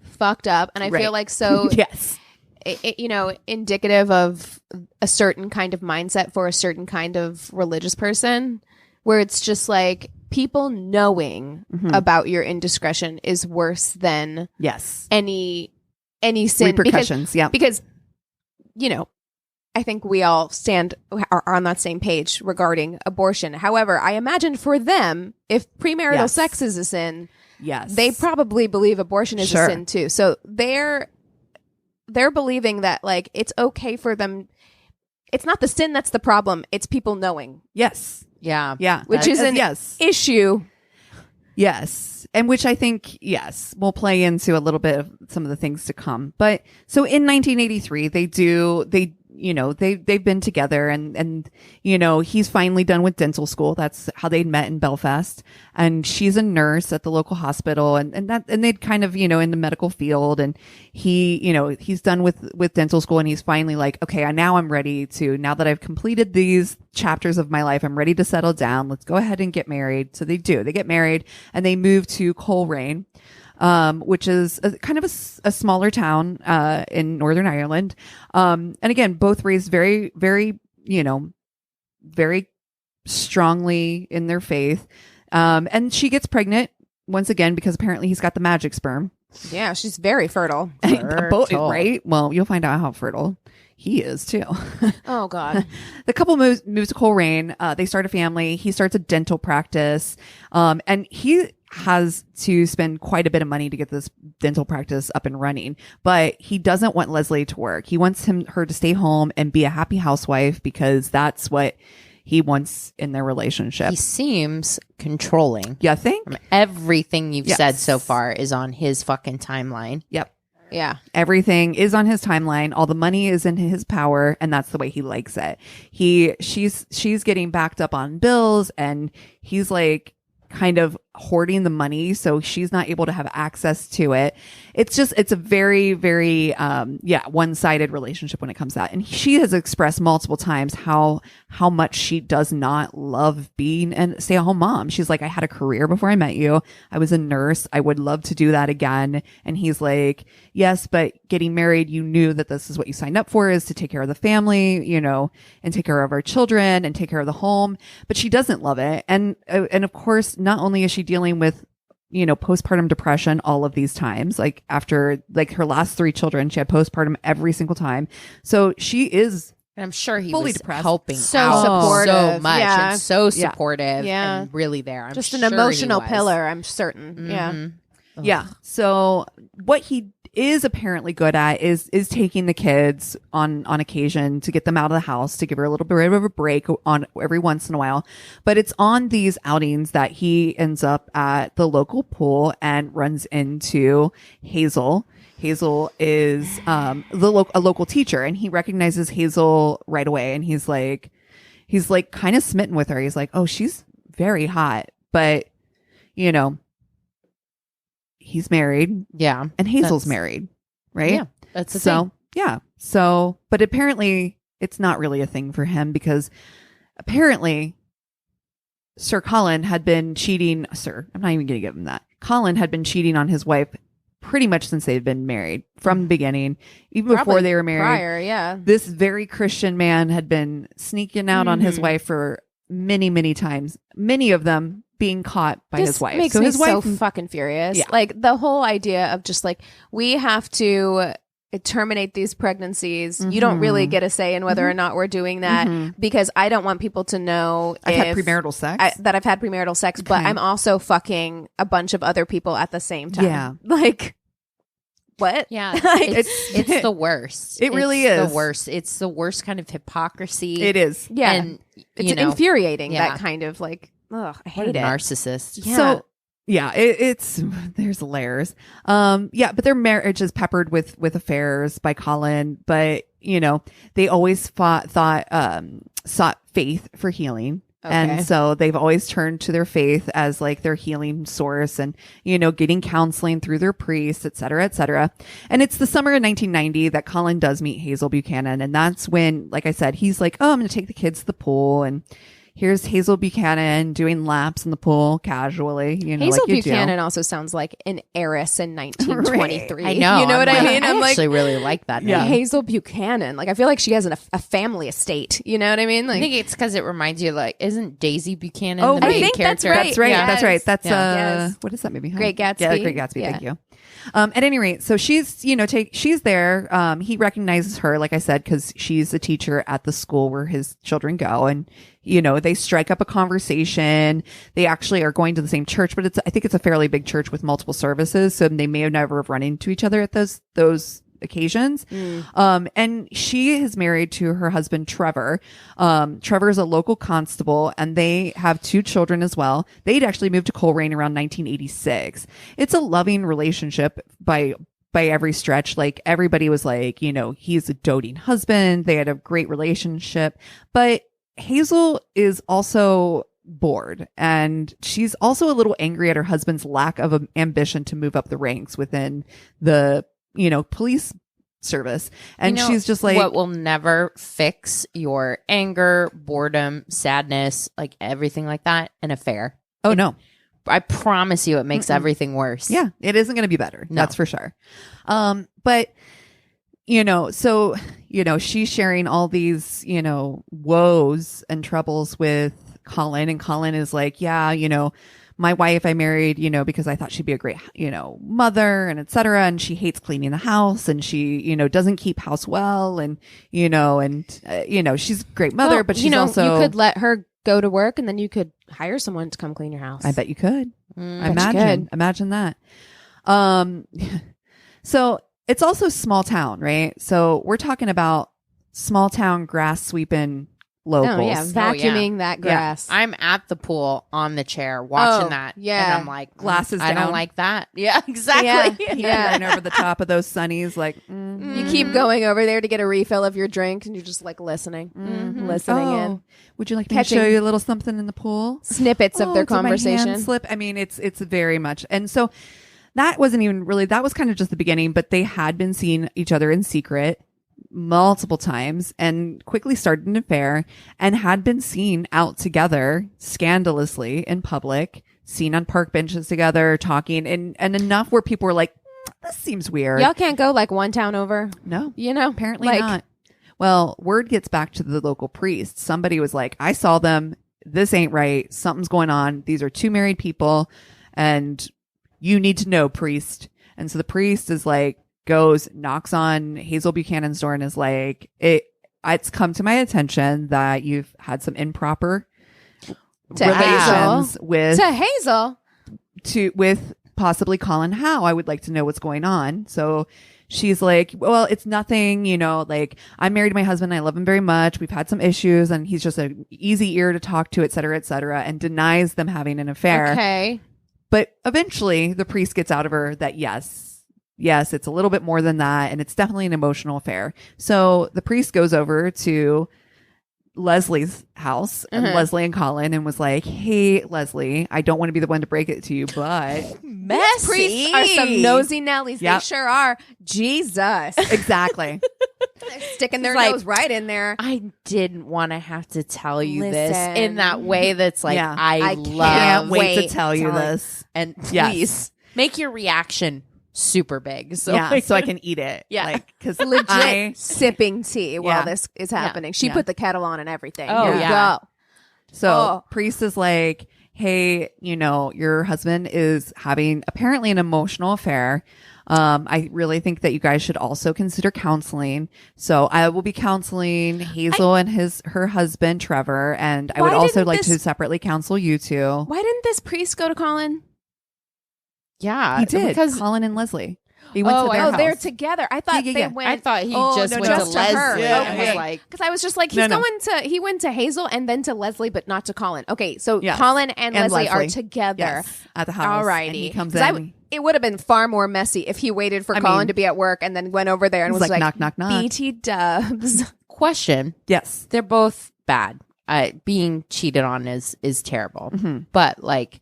fucked up, and I Right. feel like so it. Yes. you know, indicative of a certain kind of mindset for a certain kind of religious person, where it's just like people knowing about your indiscretion is worse than Yes. any sin Repercussions. because you know, I think we all are on that same page regarding abortion. However, I imagine for them, if premarital Yes. sex is a sin, Yes. they probably believe abortion is Sure. a sin too. So they're believing that like it's okay for them. It's not the sin that's the problem. It's people knowing. Yes. Yeah. Yeah. Which is an yes. issue. Yes. And which I think, yes, will play into a little bit of some of the things to come. But so in 1983, they've been together and, you know, he's finally done with dental school. That's how they'd met in Belfast. And she's a nurse at the local hospital and they'd kind of, you know, in the medical field. And he, you know, he's done with dental school and he's finally like, okay, now I'm ready now that I've completed these chapters of my life, I'm ready to settle down. Let's go ahead and get married. So they get married and they move to Coleraine, which is kind of a smaller town in Northern Ireland. And again, both raised very, very, you know, very strongly in their faith. And she gets pregnant once again because apparently he's got the magic sperm. Yeah, she's very fertile. Right? Well, you'll find out how fertile he is too. Oh God. The couple moves to Coleraine. They start a family. He starts a dental practice. And he has to spend quite a bit of money to get this dental practice up and running, but he doesn't want Leslie to work. He wants her to stay home and be a happy housewife because that's what he wants in their relationship. He seems controlling. You think? Everything you've Yes. said so far is on his fucking timeline. Yep. Yeah. Everything is on his timeline. All the money is in his power, and that's the way he likes it. She's getting backed up on bills, and he's like kind of hoarding the money, so she's not able to have access to it. It's a very, very one-sided relationship when it comes to that. And she has expressed multiple times how much she does not love being a stay-at-home mom. She's like, I had a career before I met you. I was a nurse. I would love to do that again. And he's like, yes, but getting married, you knew that this is what you signed up for, is to take care of the family, and take care of our children and take care of the home. But she doesn't love it. And of course, not only is she dealing with postpartum depression all of these times, like after like her last 3 children, she had postpartum every single time. So she is, and I'm sure he fully was depressed. helping So out supportive. so much Yeah. and so Yeah. supportive Yeah. and really there. I'm Just sure an he emotional was. pillar, I'm certain. Yeah. Mhm. yeah. So what he is apparently good at is taking the kids on occasion to get them out of the house, to give her a little bit of a break on every once in a while. But it's on these outings that he ends up at the local pool and runs into Hazel. Hazel is a local teacher, and he recognizes Hazel right away, and he's like kind of smitten with her. He's like, oh, she's very hot, but he's married. Yeah. And Hazel's That's- married, right? Yeah. That's the So, thing. yeah. So, but apparently it's not really a thing for him, because apparently Colin had been cheating. I'm not even going to give him that. Colin had been cheating on his wife pretty much since they'd been married, from the beginning, even before Probably they were married. Prior, yeah. This very Christian man had been sneaking out on his Mhm. wife for many, many times, many of them being caught by Just his wife. makes so me his wife, so fucking furious. Yeah. Like the whole idea of just like, we have to terminate these pregnancies. You don't really Mhm. get a say in whether or not we're doing that, Mhm. because I don't want people to know I've had if premarital sex. that I've had premarital sex, but Okay. I'm also fucking a bunch of other people at the same time. Yeah. Like, what? Yeah. Like, It's the worst. It really It's is. the worst. It's the worst kind of hypocrisy. It is. yeah. And, It's you know, infuriating, yeah. that kind of like, ugh, I what hate a it. narcissist. Yeah. So yeah, it's there's layers. But their marriage is peppered with affairs by Colin, but they always sought faith for healing. Okay. And so they've always turned to their faith as like their healing source, and, getting counseling through their priests, et cetera, et cetera. And it's the summer of 1990 that Colin does meet Hazel Buchanan. And that's when, like I said, he's like, oh, I'm going to take the kids to the pool. And here's Hazel Buchanan doing laps in the pool casually, Hazel like you Buchanan do. also sounds like an heiress in 1923. I know. You know what I mean? I I'm like, actually really like that name. Yeah. Hazel Buchanan. Like, I feel like she has a family estate. You know what I mean? I Like, think it's because it reminds you, like, isn't Daisy Buchanan Oh, the I main think that's character? right. That's right. Yes. That's right. That's Yes. what is that movie? Huh? Great Gatsby. Yeah, Great Gatsby. Yeah. Thank you. At any rate, so she's she's there. He recognizes her, like I said, because she's a teacher at the school where his children go, and they strike up a conversation. They actually are going to the same church, but I think it's a fairly big church with multiple services, so they may have never have run into each other at those occasions. And she is married to her husband, Trevor. Trevor is a local constable, and they have 2 children as well. They'd actually moved to Coleraine around 1986. It's a loving relationship by every stretch. Like, everybody was like, he's a doting husband. They had a great relationship, but Hazel is also bored, and she's also a little angry at her husband's lack of ambition to move up the ranks within the police service. And she's just like, what will never fix your anger, boredom, sadness, like everything like that, an affair. oh no, I promise you, it makes everything worse. yeah, it isn't going to be better. No. That's for sure. But so she's sharing all these woes and troubles with Colin, and Colin is like, yeah, my wife I married, because I thought she'd be a great, mother and et cetera. And she hates cleaning the house and she, doesn't keep house well. And, she's a great mother, but she's also, you could let her go to work and then you could hire someone to come clean your house. I bet you could. Imagine that. So it's also small town, right? So we're talking about small town grass sweeping locals. Oh, yeah. Vacuuming that grass. Yeah. I'm at the pool on the chair watching that. Yeah. And I'm like, glasses I down. don't like that. Yeah, exactly. Yeah. Right over the top of those sunnies, like, You keep going over there to get a refill of your drink and you're just like listening. Listening in. Would you like me Catching to show you a little something in the pool? Snippets of their did my hand conversation. slip. I mean, it's very much. And so that wasn't even really, that was kind of just the beginning, but they had been seeing each other in secret multiple times and quickly started an affair and had been seen out together scandalously in public, seen on park benches together, talking and enough where people were like, this seems weird. Y'all can't go like one town over. No, apparently not. Well, word gets back to the local priest. Somebody was like, I saw them. This ain't right. Something's going on. These are two married people and you need to know, priest. And so the priest is like, goes, knocks on Hazel Buchanan's door and is like, it's come to my attention that you've had some improper relations with possibly Colin Howell. I would like to know what's going on. So she's like, well, it's nothing, like I'm married to my husband. I love him very much. We've had some issues and he's just an easy ear to talk to, et cetera, and denies them having an affair. Okay. But eventually the priest gets out of her that yes, it's a little bit more than that. And it's definitely an emotional affair. So the priest goes over to Leslie's house and Leslie and Colin and was like, hey, Leslie, I don't want to be the one to break it to you, but These priests are some nosy Nellies. Yep. They sure are. Jesus. Exactly. They're sticking their Like, nose right in there. I didn't want to have to tell you this Listen. in that way that's like, Yeah. I can't love Can't wait to wait tell you till- this. and Yes. please make your reaction super big. So Yeah, so I can eat it. Yeah. Like, because Legit sipping tea while Yeah. this is happening. She Yeah. put the kettle on and everything. Oh, Here you yeah. go. So Oh. priest is like, hey, your husband is having apparently an emotional affair. I really think that you guys should also consider counseling. So I will be counseling Hazel and her husband, Trevor. And I would Why also didn't like this- to separately counsel you two. Why didn't this priest go to Colin? yeah, He did. because Colin and Leslie. He went to their house. they're together. I thought Yeah. they went. I thought he Oh, just no, went just to to her. Leslie Yeah. and was like, Because I was just like, No. he went to Hazel and then to Leslie, but not to Colin. Okay, so Yes. Colin and Leslie are Leslie. together. Yes, at the house. Alrighty. And he comes 'Cause in. it would have been far more messy if he waited for I Colin mean, to be at work and then went over there and he's was like, like, knock, knock, knock. BT dubs. question. Yes. They're both bad. Being cheated on is terrible. Mhm. But like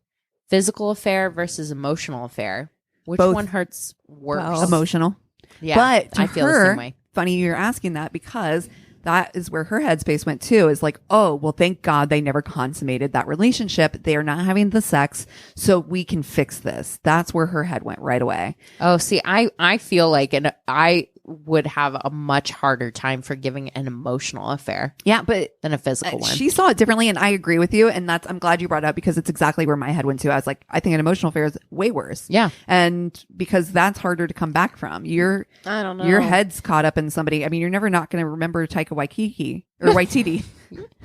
physical affair versus emotional affair, which Both. one hurts worse? Both. Emotional. Yeah, But to I feel her, the same way. funny you're asking that because that is where her headspace went too. Is like, oh, well, thank God they never consummated that relationship. They are not having the sex, so we can fix this. That's where her head went right away. Oh, see, I feel like I would have a much harder time forgiving an emotional affair Yeah, but than a physical one. she saw it differently, and I agree with you. And I'm glad you brought it up because it's exactly where my head went to. I was like, I think an emotional affair is way worse. Yeah. And because that's harder to come back from. Your I don't know. head's caught up in somebody. I mean, you're never not going to remember Taika Waititi or Waititi.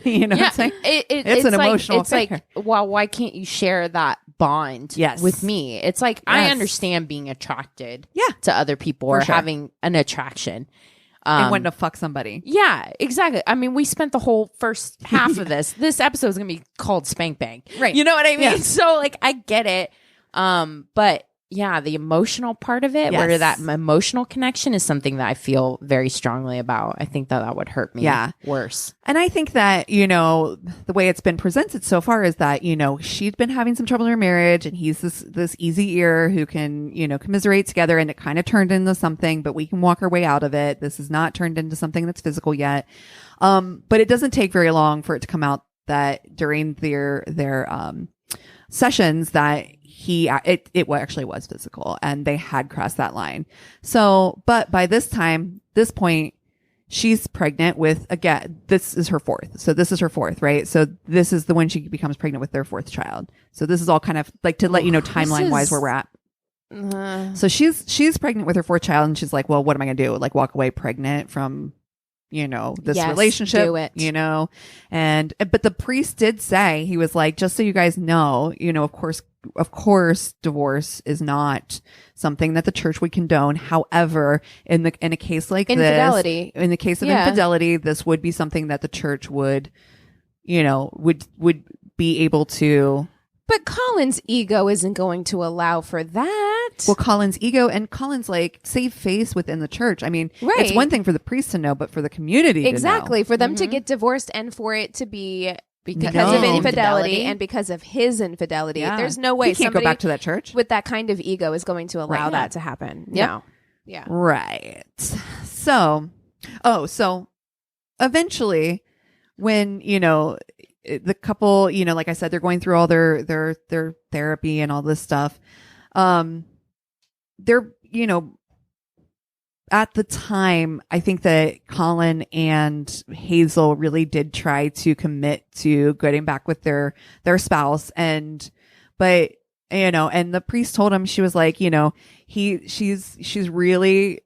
You know what I'm saying? It's an like, emotional It's affair. like, well, why can't you share that bond Yes. with me? It's like, I Yes. understand being attracted Yeah. to other people For or sure. having an attraction. And when to fuck somebody. Yeah, exactly. I mean, we spent the whole first half of this episode is going to be called Spank Bank. Right. You know what I mean? Yeah. So like, I get it. But yeah, the emotional part of it, where Yes. that emotional connection is something that I feel very strongly about. I think that would hurt me Yeah. worse. And I think that, the way it's been presented so far is that, she'd been having some trouble in her marriage and he's this easy ear who can, commiserate together, and it kind of turned into something, but we can walk our way out of it. This is not turned into something that's physical yet. But it doesn't take very long for it to come out that during their sessions that it actually was physical and they had crossed that line. So, but by this point, she's pregnant with, again, this is her fourth. So this is her fourth, right? So this is the when she becomes pregnant with their fourth child. So this is all kind of like to let you know timeline wise where we're at. So she's pregnant with her fourth child, and she's like, well, what am I gonna do? Like walk away pregnant from, this relationship, do it. and but the priest did say, he was like, just so you guys know, of course, divorce is not something that the church would condone. However, in a case like infidelity, in the case of infidelity, this would be something that the church would be able to. But Colin's ego isn't going to allow for that. Well, Colin's ego, and Colin's like save face within the church. I mean, it's one thing for the priest to know, but for the community exactly to know. For them to get divorced and for it to be because of infidelity and because of his infidelity. Yeah. There's no way he can't go back to that church with that kind of ego is going to allow that to happen. Yep. No. Yeah. Right. So eventually when, the couple, like I said, they're going through all their therapy and all this stuff. They're, at the time, I think that Colin and Hazel really did try to commit to getting back with their spouse. But the priest told him, she was like, she's really,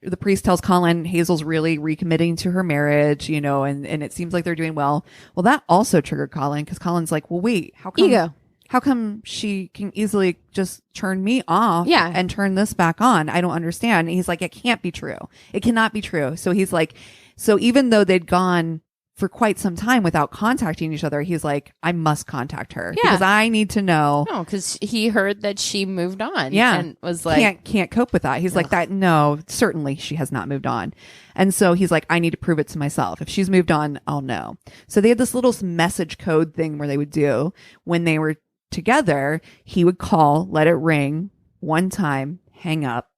the priest tells Colin, Hazel's really recommitting to her marriage, and it seems like they're doing well. Well, that also triggered Colin, because Colin's like, well, wait, how come she can easily just turn me off and turn this back on? I don't understand. And he's like, it can't be true. It cannot be true. So he's like, so even though they'd gone for quite some time without contacting each other, he's like, I must contact her because I need to know. No, because he heard that she moved on. Yeah. And was like, can't cope with that. He's like, that, no, certainly she has not moved on. And so he's like, I need to prove it to myself. If she's moved on, I'll know. So they had this little message code thing where they would do when they were together. He would call, let it ring one time, hang up,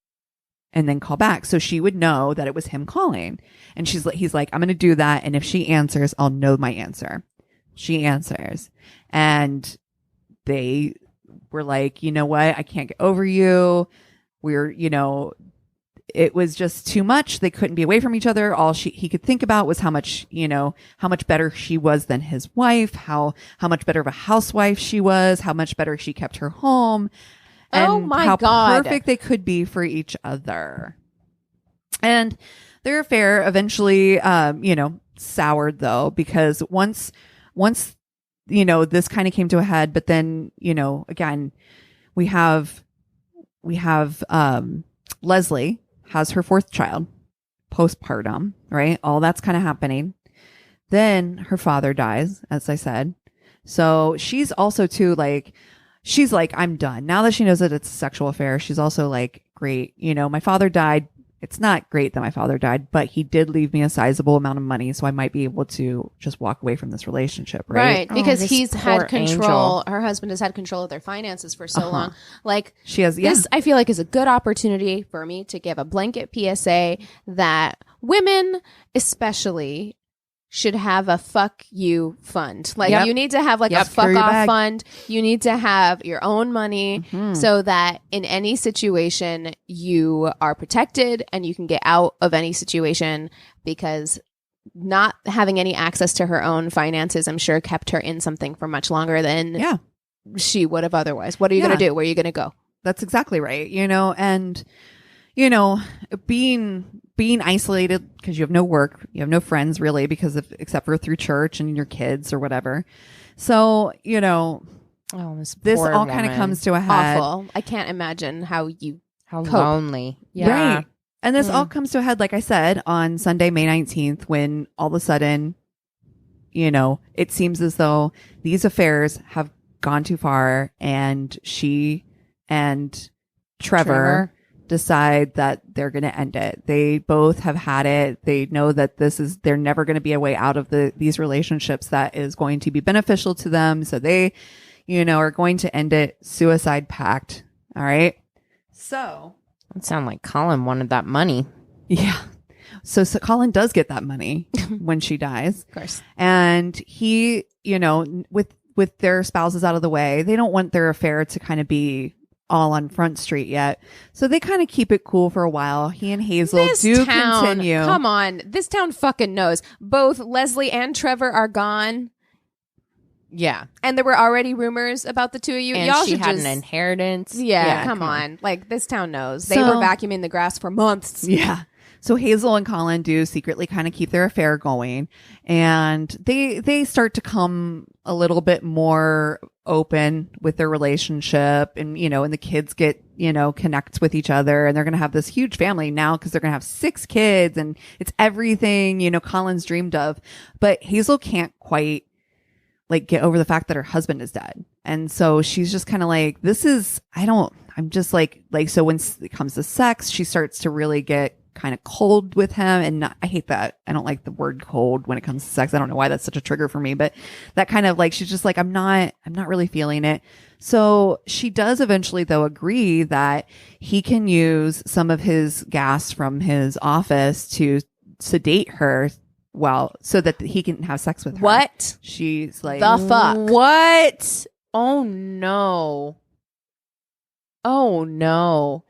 and then call back. So she would know that it was him calling. And he's like, I'm going to do that. And if she answers, I'll know my answer. She answers. And they were like, you know what? I can't get over you. It was just too much. They couldn't be away from each other. All he could think about was how much better she was than his wife, how much better of a housewife she was, how much better she kept her home. And how perfect they could be for each other. And their affair eventually, soured though, because once, this kind of came to a head, but then, again, we have Leslie has her fourth child postpartum, right? All that's kind of happening. Then her father dies, as I said. So she's also too she's like, I'm done. Now that she knows that it's a sexual affair, she's also like, great. My father died. It's not great that my father died, but he did leave me a sizable amount of money. So I might be able to just walk away from this relationship. Right. Because he's had control. Her husband has had control of their finances for so long. Like she has, this, I feel like is a good opportunity for me to give a blanket PSA that women, especially, should have a fuck you fund. Like you need to have a fuck off fund. You need to have your own money so that in any situation you are protected and you can get out of any situation, because not having any access to her own finances, I'm sure, kept her in something for much longer than she would have otherwise. What are you going to do? Where are you going to go? That's exactly right. And being isolated because you have no work, you have no friends really, except for through church and your kids or whatever. So, this all kind of comes to a head. Awful. I can't imagine how cope. Lonely. Yeah. Right. And this all comes to a head, like I said, on Sunday, May 19th, when all of a sudden, it seems as though these affairs have gone too far, and she and Trevor decide that they're going to end it. They both have had it. They know that they're never going to be a way out of these relationships that is going to be beneficial to them. So they, are going to end it. Suicide pact. All right. So it sounds like Colin wanted that money. Yeah. So Colin does get that money when she dies. Of course. And he, with their spouses out of the way, they don't want their affair to kind of be all on Front Street yet. So they kind of keep it cool for a while. He and Hazel This do town, continue. Come on. This town fucking knows. Both Leslie and Trevor are gone. Yeah. And there were already rumors about the two of you. And Y'all she should had just, an inheritance. Yeah, come on. Like, this town knows. They So- were vacuuming the grass for months. Yeah. So Hazel and Colin do secretly kind of keep their affair going, and they start to come a little bit more open with their relationship, and and the kids get connect with each other, and they're going to have this huge family now because they're going to have 6 kids, and it's everything Colin's dreamed of. But Hazel can't quite like get over the fact that her husband is dead, and so she's just kind of like, I'm just like so when it comes to sex, she starts to really get kind of cold with him, and I hate that. I don't like the word cold when it comes to sex. I don't know why that's such a trigger for me, but that kind of like, she's just like, I'm not really feeling it. So she does eventually though agree that he can use some of his gas from his office to sedate her so that he can have sex with her. What? She's like, The fuck? What? Oh no. Oh no.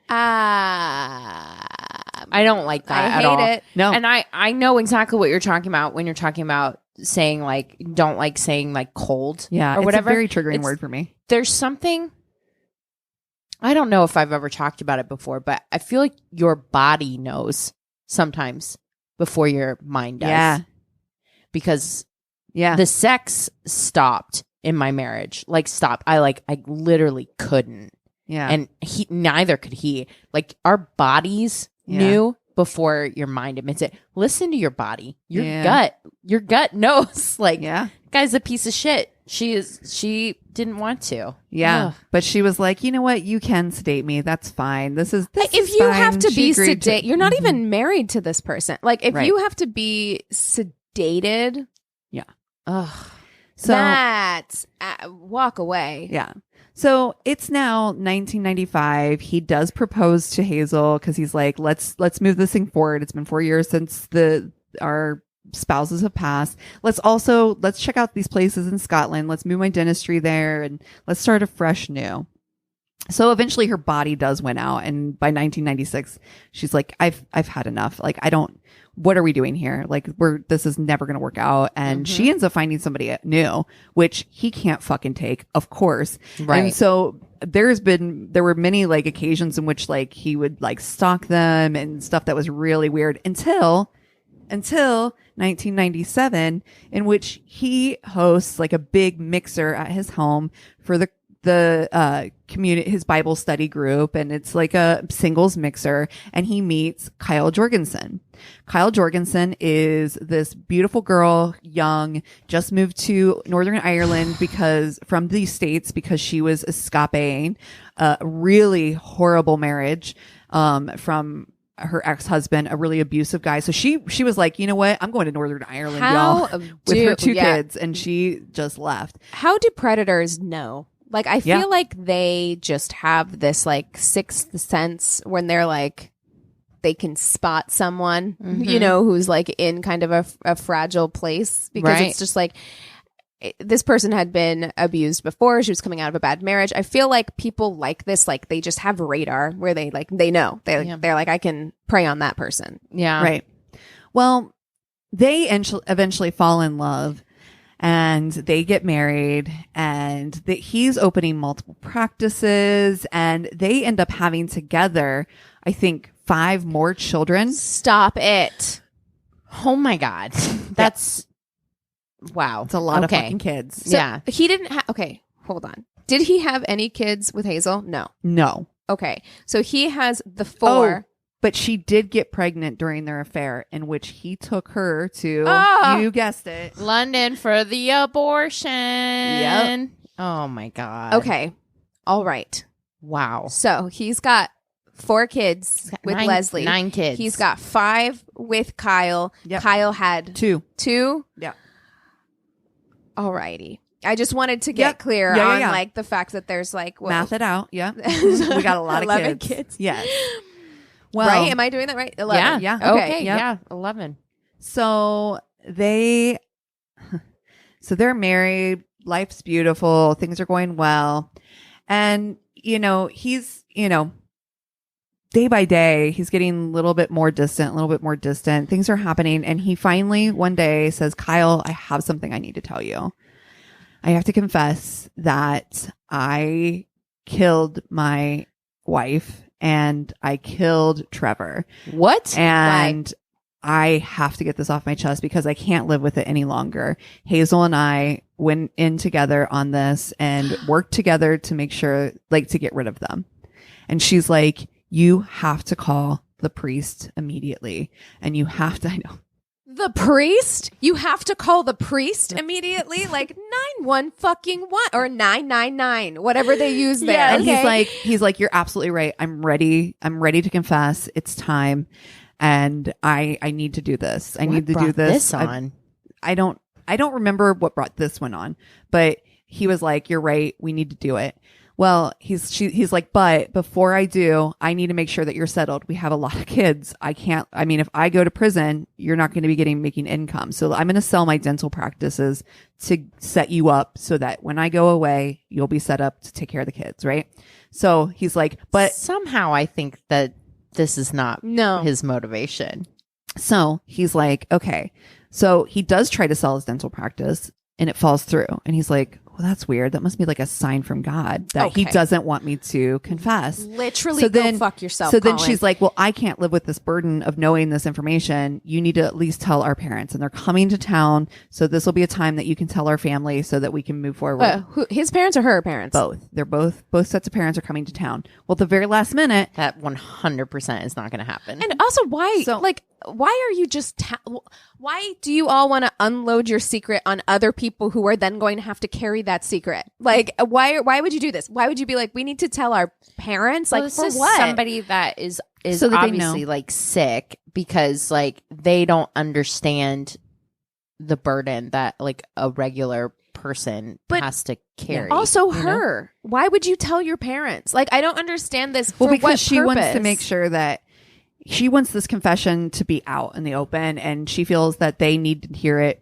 I don't like that I at all. hate it. no. And I know exactly what you're talking about when you're talking about saying like, don't like saying like cold Yeah, or whatever. It's a very triggering It's- word for me. There's something, I don't know if I've ever talked about it before, but I feel like your body knows sometimes before your mind does. Yeah. Because Yeah. the sex stopped in my marriage. Like stopped. I literally couldn't. Yeah. And neither could he. Like our bodies Yeah. knew before your mind admits it. Listen to your body. Yeah. Your gut knows. Like, yeah. guy's a piece of shit. She didn't want to. Yeah. Ugh. But she was like, you know what? You can sedate me. That's fine. This is If is you fine. have to She be agreed to- sedated, you're not even married to this person. Like, if Right. you have to be sedated, Ugh. So that's walk away. yeah. So it's now 1995. He does propose to Hazel because he's like, let's move this thing forward. It's been 4 years since our spouses have passed. Let's check out these places in Scotland. Let's move my dentistry there and let's start afresh new. So eventually her body does win out, and by 1996 she's like, I've had enough. Like, what are we doing here? Like, this is never going to work out. And she ends up finding somebody new, which he can't fucking take, of course. Right. And so there were many like occasions in which like he would like stalk them and stuff that was really weird until 1997, in which he hosts like a big mixer at his home for the community, his Bible study group, and it's like a singles mixer, and he meets Kyle Jorgensen. Kyle Jorgensen is this beautiful girl, young, just moved to Northern Ireland from the States because she was escaping a really horrible marriage from her ex-husband, a really abusive guy. So she was like, you know what? I'm going to Northern Ireland, y'all, with her 2 kids, and she just left. How do predators know? Like, I feel Yeah. like they just have this like sixth sense when they're like, they can spot someone, who's like in kind of a fragile place, because Right. it's just like, this person had been abused before. She was coming out of a bad marriage. I feel like people like this, like they just have radar where they know they're like, I can prey on that person. Yeah. Right. Well, they eventually fall in love, and they get married, and he's opening multiple practices, and they end up having together, I think, 5 more children. Stop it. Oh my God. That's wow. It's a lot of Okay. fucking kids. So Yeah. he didn't have, okay, hold on. Did he have any kids with Hazel? No. No. Okay. So he has the 4. But she did get pregnant during their affair, in which he took her to, Oh. you guessed it. London for the abortion. Yep. Oh my God. Okay. All right. Wow. So he's got 4 kids with Leslie. 9 kids. He's got 5 with Kyle. Yep. Kyle had 2. 2. Yeah. All righty. I just wanted to get Yep. clear Yeah, on yeah. like the fact that there's like Math it out. Yeah. We got a lot of 11 kids. kids. Yes. Well, right? Am I doing that right? 11. Yeah. Yeah. Okay. Yep. Yeah. 11. So they're married. Life's beautiful. Things are going well. And he's, day by day, he's getting a little bit more distant. Things are happening. And he finally one day says, Kyle, I have something I need to tell you. I have to confess that I killed my wife and I killed Trevor. What? And I have to get this off my chest because I can't live with it any longer. Hazel and I went in together on this and worked together to make sure, to get rid of them. And she's like, you have to call the priest immediately. And you have to, I know. The priest? You have to call the priest immediately? 91 fucking what? Or 999, whatever they use there. Yeah, and okay. he's like, you're absolutely right. I'm ready to confess. It's time. And I need to do this. I need to do this. I don't remember what brought this one on, but he was like, you're right. We need to do it. Well, he's like, but before I do, I need to make sure that you're settled. We have a lot of kids. If I go to prison, you're not going to be making income. So I'm going to sell my dental practices to set you up so that when I go away, you'll be set up to take care of the kids. Right. So he's like, but somehow I think that this is not his motivation. So he's like, okay. So he does try to sell his dental practice and it falls through. And he's like, well, that's weird. That must be a sign from God that he doesn't want me to confess. Literally, go fuck yourself. So Colin. then she's like, well, I can't live with this burden of knowing this information. You need to at least tell our parents. And they're coming to town. So this will be a time that you can tell our family so that we can move forward. His parents or her parents? Both. They're both sets of parents are coming to town. Well, at the very last minute. That 100% is not going to happen. And also, why? Why are you just... why do you all want to unload your secret on other people who are then going to have to carry that secret? Why would you do this? Why would you be like, we need to tell our parents? Well, for what? Somebody that is so that obviously sick because they don't understand the burden that a regular person has to carry. Also her. Why would you tell your parents? I don't understand this. Well, for because what she purpose? wants to make sure that she wants this confession to be out in the open, and she feels that they need to hear it,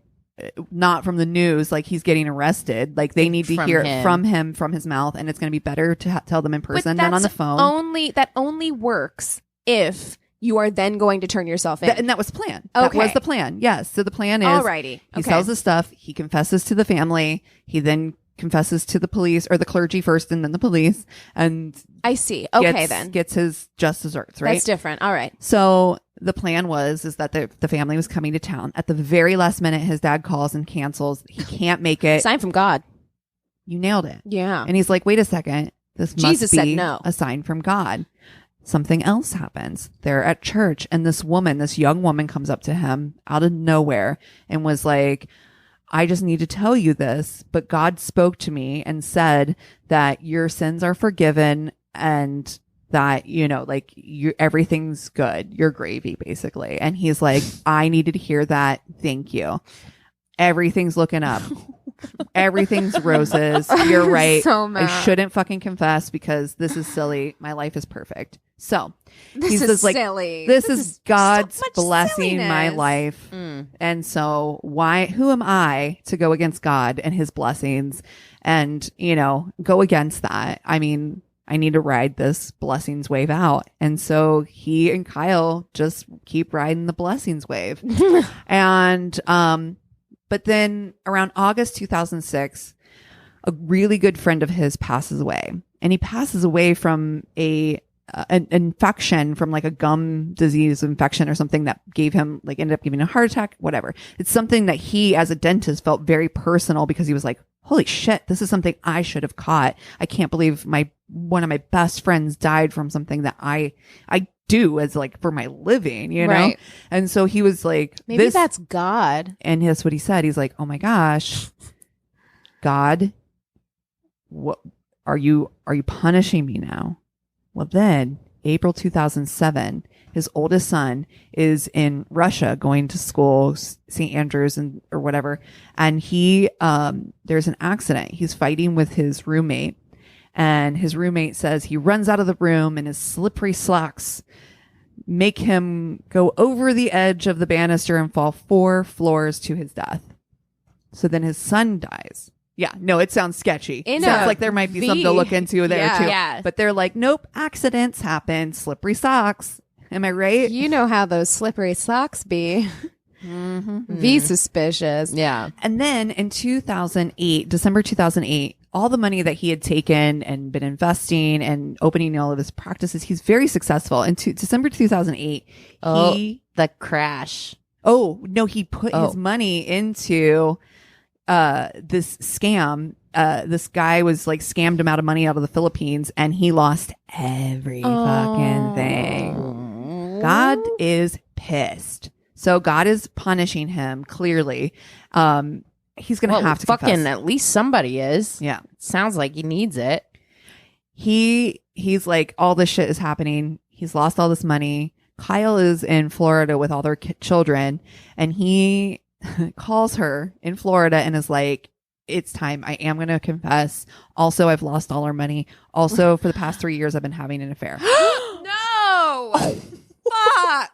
not from the news, he's getting arrested. They need to hear it from him, from his mouth, and it's going to be better to tell them in person than on the phone. That only works if you are then going to turn yourself in. And that was the plan. Okay. That was the plan. Yes. So the plan is, alrighty. He sells his stuff. He confesses to the family. He then confesses to the police, or the clergy first and then the police. And I see. Okay, gets his just desserts, right? That's different. All right. So the plan is that the family was coming to town. At the very last minute, his dad calls and cancels. He can't make it. Sign from God. You nailed it. Yeah. And he's like, wait a second. This Jesus must be said no. a sign from God. Something else happens. They're at church, and this young woman comes up to him out of nowhere and was like, I just need to tell you this, but God spoke to me and said that your sins are forgiven and that, everything's good. You're gravy, basically. And he's like, I needed to hear that. Thank you. Everything's looking up. Everything's roses. You're right. So mad. I shouldn't fucking confess because this is silly. My life is perfect. So this is silly. This is God's so blessing my life. And so who am I to go against God and his blessings and, go against that? I mean, I need to ride this blessings wave out. And so he and Kyle just keep riding the blessings wave. And, but then around August 2006, a really good friend of his passes away, and he passes away from an infection, from a gum disease infection or something that gave him ended up giving a heart attack, whatever. It's something that he, as a dentist, felt very personal because he was like, holy shit, this is something I should have caught. I can't believe one of my best friends died from something that I do as for my living, you know? Right. And so he was like, maybe that's God. And that's what he said. He's like, oh my gosh, God, what are you punishing me now? Well, then April 2007, his oldest son is in Russia going to school, St. Andrews or whatever. And there's an accident. He's fighting with his roommate, and his roommate says he runs out of the room and his slippery slacks make him go over the edge of the banister and fall 4 floors to his death. So then his son dies. Yeah, no, it sounds sketchy. In Sounds a like there might be V. something to look into there Yeah. too. Yeah. But they're like, nope, accidents happen, slippery socks. Am I right? You know how those slippery socks be. Be suspicious. Yeah. And then in 2008, December 2008, all the money that he had taken and been investing and opening all of his practices, he's very successful. In December 2008, The crash. he put his money into this scam. This guy was like scammed him out of money out of the Philippines, and he lost every fucking thing. God is pissed. So God is punishing him clearly. He's going to have to fucking confess. at least somebody is. Yeah. Sounds like he needs it. He's like, all this shit is happening. He's lost all this money. Kyle is in Florida with all their children, and he calls her in Florida and is like, it's time. I am going to confess. Also, I've lost all our money. Also, for the past 3 years, I've been having an affair. No! Fuck!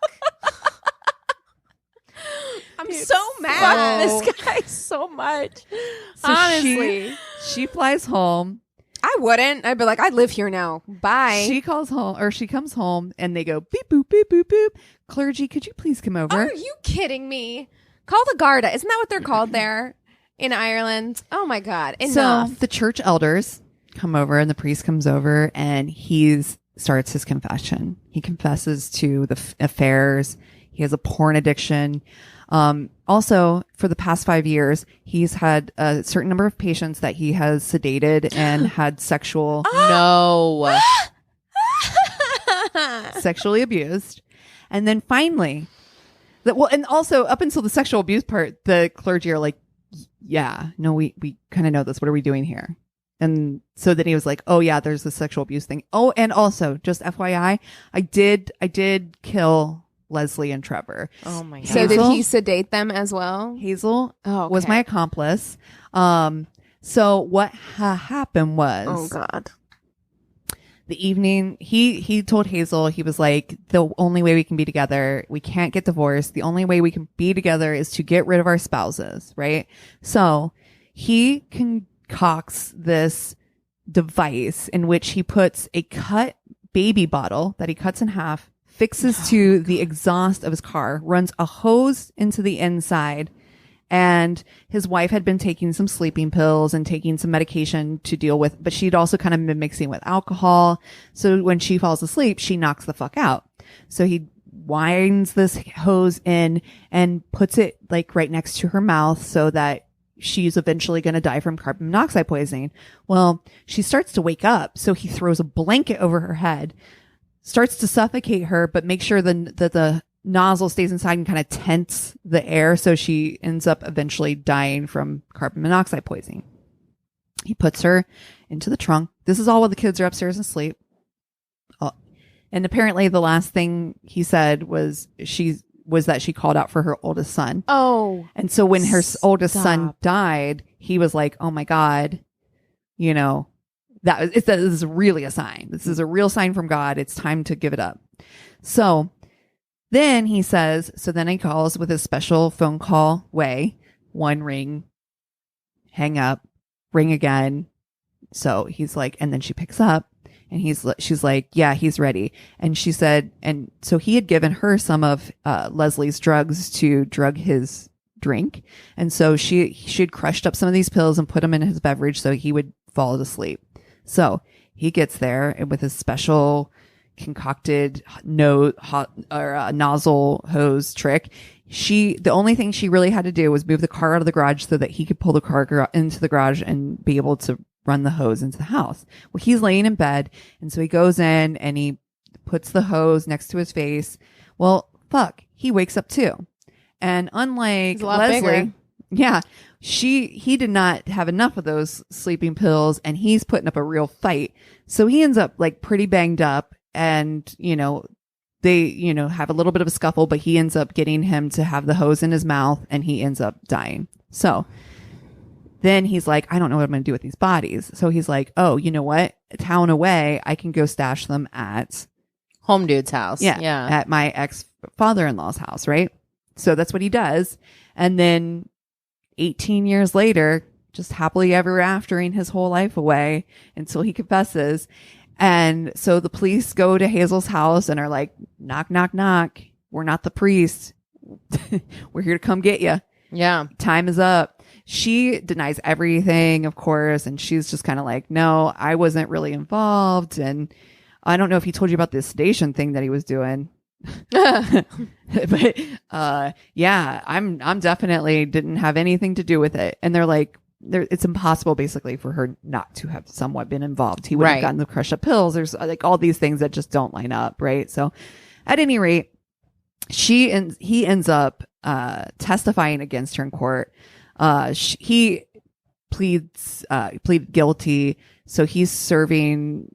I'm so mad. Fuck this guy so much. So Honestly. she flies home. I wouldn't. I'd be like, I live here now. Bye. She calls home, or she comes home, and they go beep boop beep boop boop. Clergy, could you please come over? Are you kidding me? Call the Garda. Isn't that what they're called there in Ireland? Oh my God. Enough. So the church elders come over, and the priest comes over, and he starts his confession. He confesses to the affairs. He has a porn addiction. Also, for the past 5 years, he's had a certain number of patients that he has sedated and had No. sexually abused. And then finally, and also up until the sexual abuse part, the clergy are like, yeah, no, we kind of know this. What are we doing here? And so then he was like, oh yeah, there's the sexual abuse thing. Oh, and also just FYI, I did kill Leslie and Trevor. Oh my God. So did he sedate them as well? Hazel Oh, was okay. my accomplice. So what happened was, Oh God. the evening he told Hazel, he was like, the only way we can be together, we can't get divorced. The only way we can be together is to get rid of our spouses, right? So he concocts this device in which he puts a cut baby bottle that he cuts in half, fixes to the exhaust of his car, runs a hose into the inside. And his wife had been taking some sleeping pills and taking some medication to deal with, but she'd also kind of been mixing with alcohol. So when she falls asleep, she knocks the fuck out. So he winds this hose in and puts it like right next to her mouth so that she's eventually going to die from carbon monoxide poisoning. Well, she starts to wake up. So he throws a blanket over her head, starts to suffocate her, but make sure that the nozzle stays inside and kind of tents the air. So she ends up eventually dying from carbon monoxide poisoning. He puts her into the trunk. This is all while the kids are upstairs asleep. And apparently the last thing he said was that she called out for her oldest son. Oh. And so when her oldest son Stop. died, he was like, oh my God, you know, this is really a sign. This is a real sign from God. It's time to give it up. So then he says, so then he calls with his special phone call way. One ring, hang up, ring again. So he's like, and then she picks up and she's like, yeah, he's ready. And she said, and so he had given her some of Leslie's drugs to drug his drink. And so she had crushed up some of these pills and put them in his beverage so he would fall asleep. So he gets there and with his special concocted nozzle hose trick, the only thing she really had to do was move the car out of the garage so that he could pull the car into the garage and be able to run the hose into the house. Well, he's laying in bed, and so he goes in and he puts the hose next to his face. Well, fuck, he wakes up too. And unlike He's a lot Leslie, bigger. yeah, he did not have enough of those sleeping pills, and he's putting up a real fight. So he ends up like pretty banged up. And, you know, they, you know, have a little bit of a scuffle, but he ends up getting him to have the hose in his mouth and he ends up dying. So then he's like, I don't know what I'm going to do with these bodies. So he's like, oh, you know what? A town away, I can go stash them at Home dude's house. Yeah. Yeah. At my ex-father-in-law's house, right? So that's what he does. And then 18 years later, just happily ever aftering his whole life away until he confesses. And so the police go to Hazel's house and are like, knock, knock, knock. We're not the priest. We're here to come get you. Yeah. Time is up. She denies everything, of course. And she's just kind of like, no, I wasn't really involved. And I don't know if he told you about this sedation thing that he was doing. But yeah, I'm definitely didn't have anything to do with it. And they're like, it's impossible basically for her not to have somewhat been involved. He would have gotten the crush up pills. There's like all these things that just don't line up, right? So at any rate, he ends up testifying against her in court. He pleaded guilty, so he's serving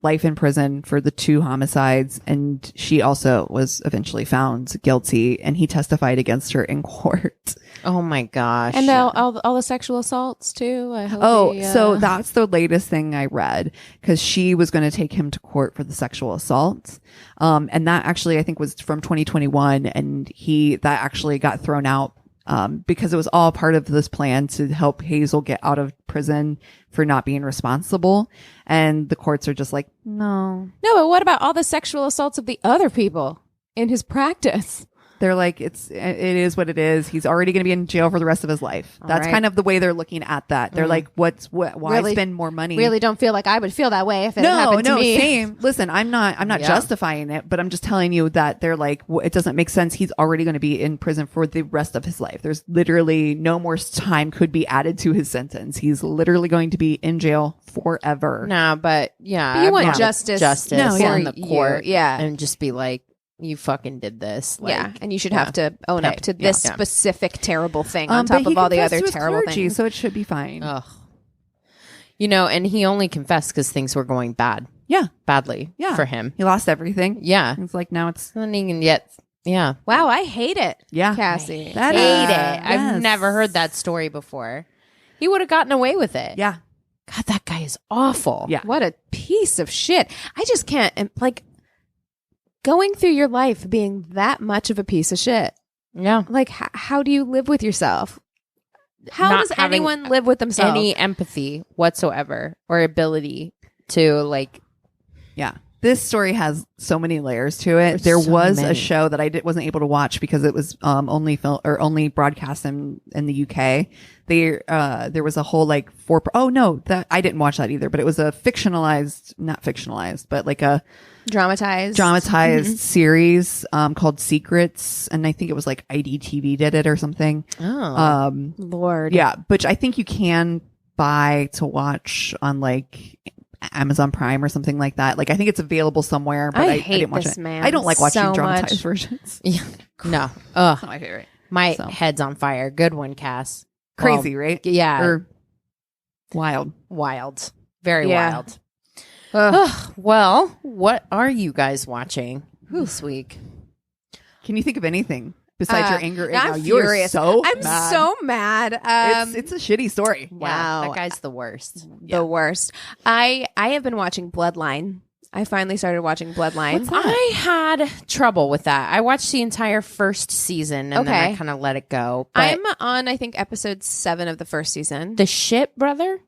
life in prison for the 2 homicides, and she also was eventually found guilty, and he testified against her in court. Oh my gosh. And all the sexual assaults too. I hope so that's the latest thing I read, because she was going to take him to court for the sexual assaults. And that actually, I think, was from 2021, and that actually got thrown out because it was all part of this plan to help Hazel get out of prison for not being responsible. And the courts are just like, no. No, but what about all the sexual assaults of the other people in his practice? They're like, it is what it is. He's already going to be in jail for the rest of his life. That's kind of the way they're looking at that. They're like, why really, spend more money? Really don't feel like I would feel that way if it happened to me. Same. Listen, I'm not justifying it, but I'm just telling you that they're like, it doesn't make sense. He's already going to be in prison for the rest of his life. There's literally no more time could be added to his sentence. He's literally going to be in jail forever. No, but yeah. But you want justice in the court. Yeah. And just be like, you fucking did this. Like, and you should have to own up to this specific terrible thing on top of all the other terrible things. So it should be fine. Ugh. And he only confessed because things were going bad. Yeah. Badly for him. He lost everything. Yeah. It's like now it's... And yet, yeah. Wow, I hate it. Yeah. Cassie. Hate it. Yes. I've never heard that story before. He would have gotten away with it. Yeah. God, that guy is awful. Yeah. What a piece of shit. I just can't, like... Going through your life being that much of a piece of shit. Yeah. Like, how do you live with yourself? How does anyone live with themselves? Any empathy whatsoever or ability to, like... Yeah. This story has so many layers to it. There was a show that I wasn't able to watch because it was only broadcast in the UK. There was a whole like that I didn't watch that either, but it was a not fictionalized, but like a dramatized series called Secrets, and I think it was like IDTV did it or something. Oh, Lord. Yeah, which I think you can buy to watch on like Amazon Prime or something like that. Like I think it's available somewhere, but I didn't watch it. Man I don't like watching so dramatized much. versions. Yeah. No. It's not my favorite. My head's on fire. Good one, Cass. Crazy, right? Yeah. Or wild. Very wild. Well, what are you guys watching this week? Can you think of anything besides your anger? I'm You're furious. so I'm mad. so mad. It's a shitty story. Wow. That guy's the worst. The worst. I have been watching Bloodline. I finally started watching Bloodline. What's that? I had trouble with that. I watched the entire first season and then I kind of let it go. But I'm on, I think, episode 7 of the first season. the Shit brother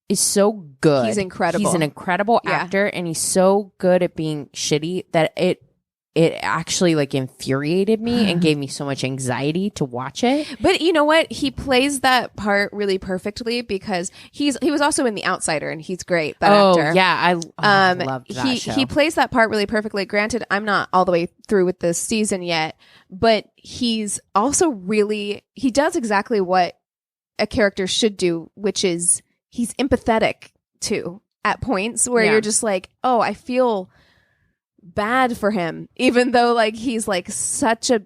is so good. He's incredible. He's an incredible actor, and he's so good at being shitty that it actually like infuriated me and gave me so much anxiety to watch it. But you know what? He plays that part really perfectly because he was also in The Outsider, and he's great. That actor. Yeah, I loved that show. He plays that part really perfectly. Granted, I'm not all the way through with this season yet, but he's also he does exactly what a character should do, which is he's empathetic too at points where you're just like, oh, I feel bad for him, even though like he's like such a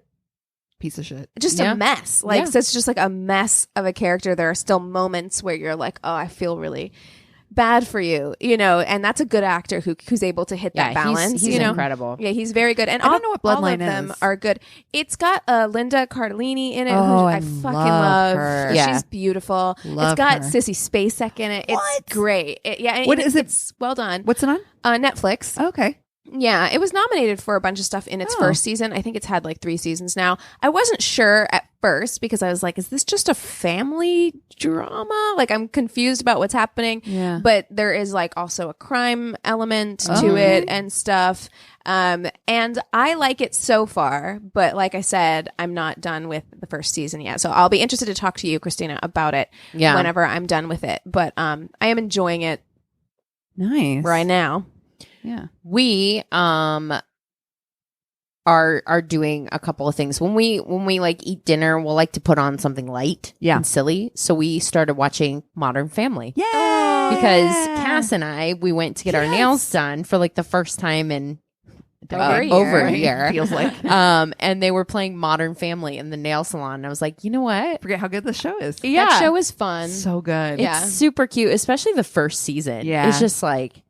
piece of shit, just a mess, like such just like a mess of a character. There are still moments where you're like, oh, I feel really bad for you, and that's a good actor who's able to hit that balance. He's incredible. Yeah, he's very good. And I don't know what Bloodline all of them are good. It's got Linda Cardellini in it, who I fucking love. her. Yeah. She's beautiful. Love it's got her. Sissy Spacek in it. It's great. What is it? It's well done. What's it on? Netflix. Okay. Yeah, it was nominated for a bunch of stuff in its first season. I think it's had like 3 seasons now. I wasn't sure at first because I was like, is this just a family drama? Like, I'm confused about what's happening. Yeah. But there is like also a crime element to it and stuff. And I like it so far, but like I said, I'm not done with the first season yet. So I'll be interested to talk to you, Christina, about it whenever I'm done with it. But I am enjoying it right now. Yeah. We are doing a couple of things. When we like eat dinner, we'll like to put on something light and silly. So we started watching Modern Family. Yeah. Because Cass and we went to get our nails done for like the first time in over a year. Feels like. And they were playing Modern Family in the nail salon. And I was like, you know what? Forget how good the show is. Yeah. That show is fun. So good. It's super cute, especially the first season. Yeah. It's just like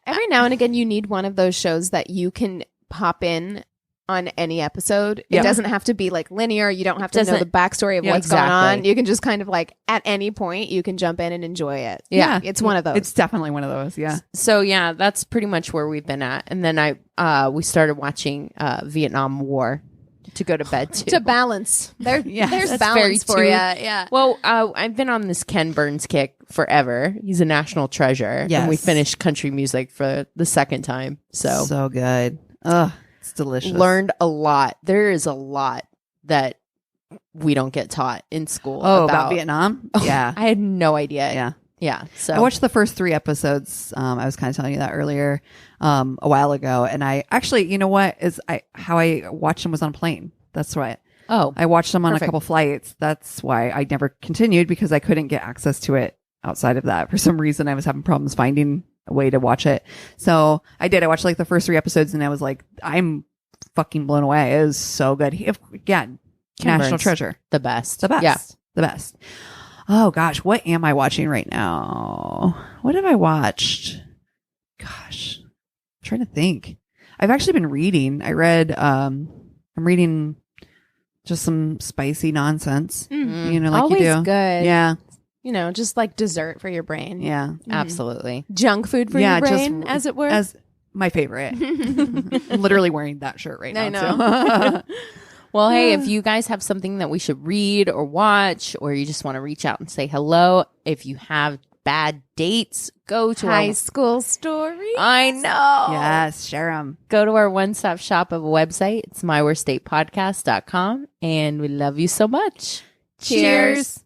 every now and again, you need one of those shows that you can pop in on any episode. It doesn't have to be like linear. You don't have to know the backstory of what's going on. You can just kind of like at any point you can jump in and enjoy it. Yeah. It's one of those. It's definitely one of those. Yeah. So yeah, that's pretty much where we've been at. And then we started watching Vietnam War to go to bed too. To balance. There's That's balance for very you. true. Yeah. Well, I've been on this Ken Burns kick forever. He's a national treasure. Yes. And we finished country music for the second time. So good. Ugh, it's delicious. learned a lot. There is a lot that we don't get taught in school. about Vietnam? Yeah. I had no idea. Yeah. Yeah. So I watched the first 3 episodes. I was kind of telling you that earlier, a while ago. And I actually, you know what how I watched them was on a plane. That's right. Oh, I watched them on perfect. a couple flights. That's why I never continued, because I couldn't get access to it outside of that. For some reason, I was having problems finding a way to watch it. So I did. I watched like the first 3 episodes and I was like, I'm fucking blown away. It was so good. Again, Ken national Burns, treasure. the best. The best. Yeah. The best. Oh gosh, what am I watching right now? What have I watched? Gosh, I'm trying to think. I've actually been reading. I'm reading just some spicy nonsense. You know, like Always you do. good. Yeah. You know, just like dessert for your brain. Yeah. Absolutely. Junk food for your brain, as it were. As my favorite. I'm literally wearing that shirt right now. I know. Too. Well, hey, if you guys have something that we should read or watch, or you just want to reach out and say hello, if you have bad dates, go to High our school story. I know. Yes, share them. Go to our one-stop shop of a website. It's myworstdatepodcast.com. And we love you so much. Cheers.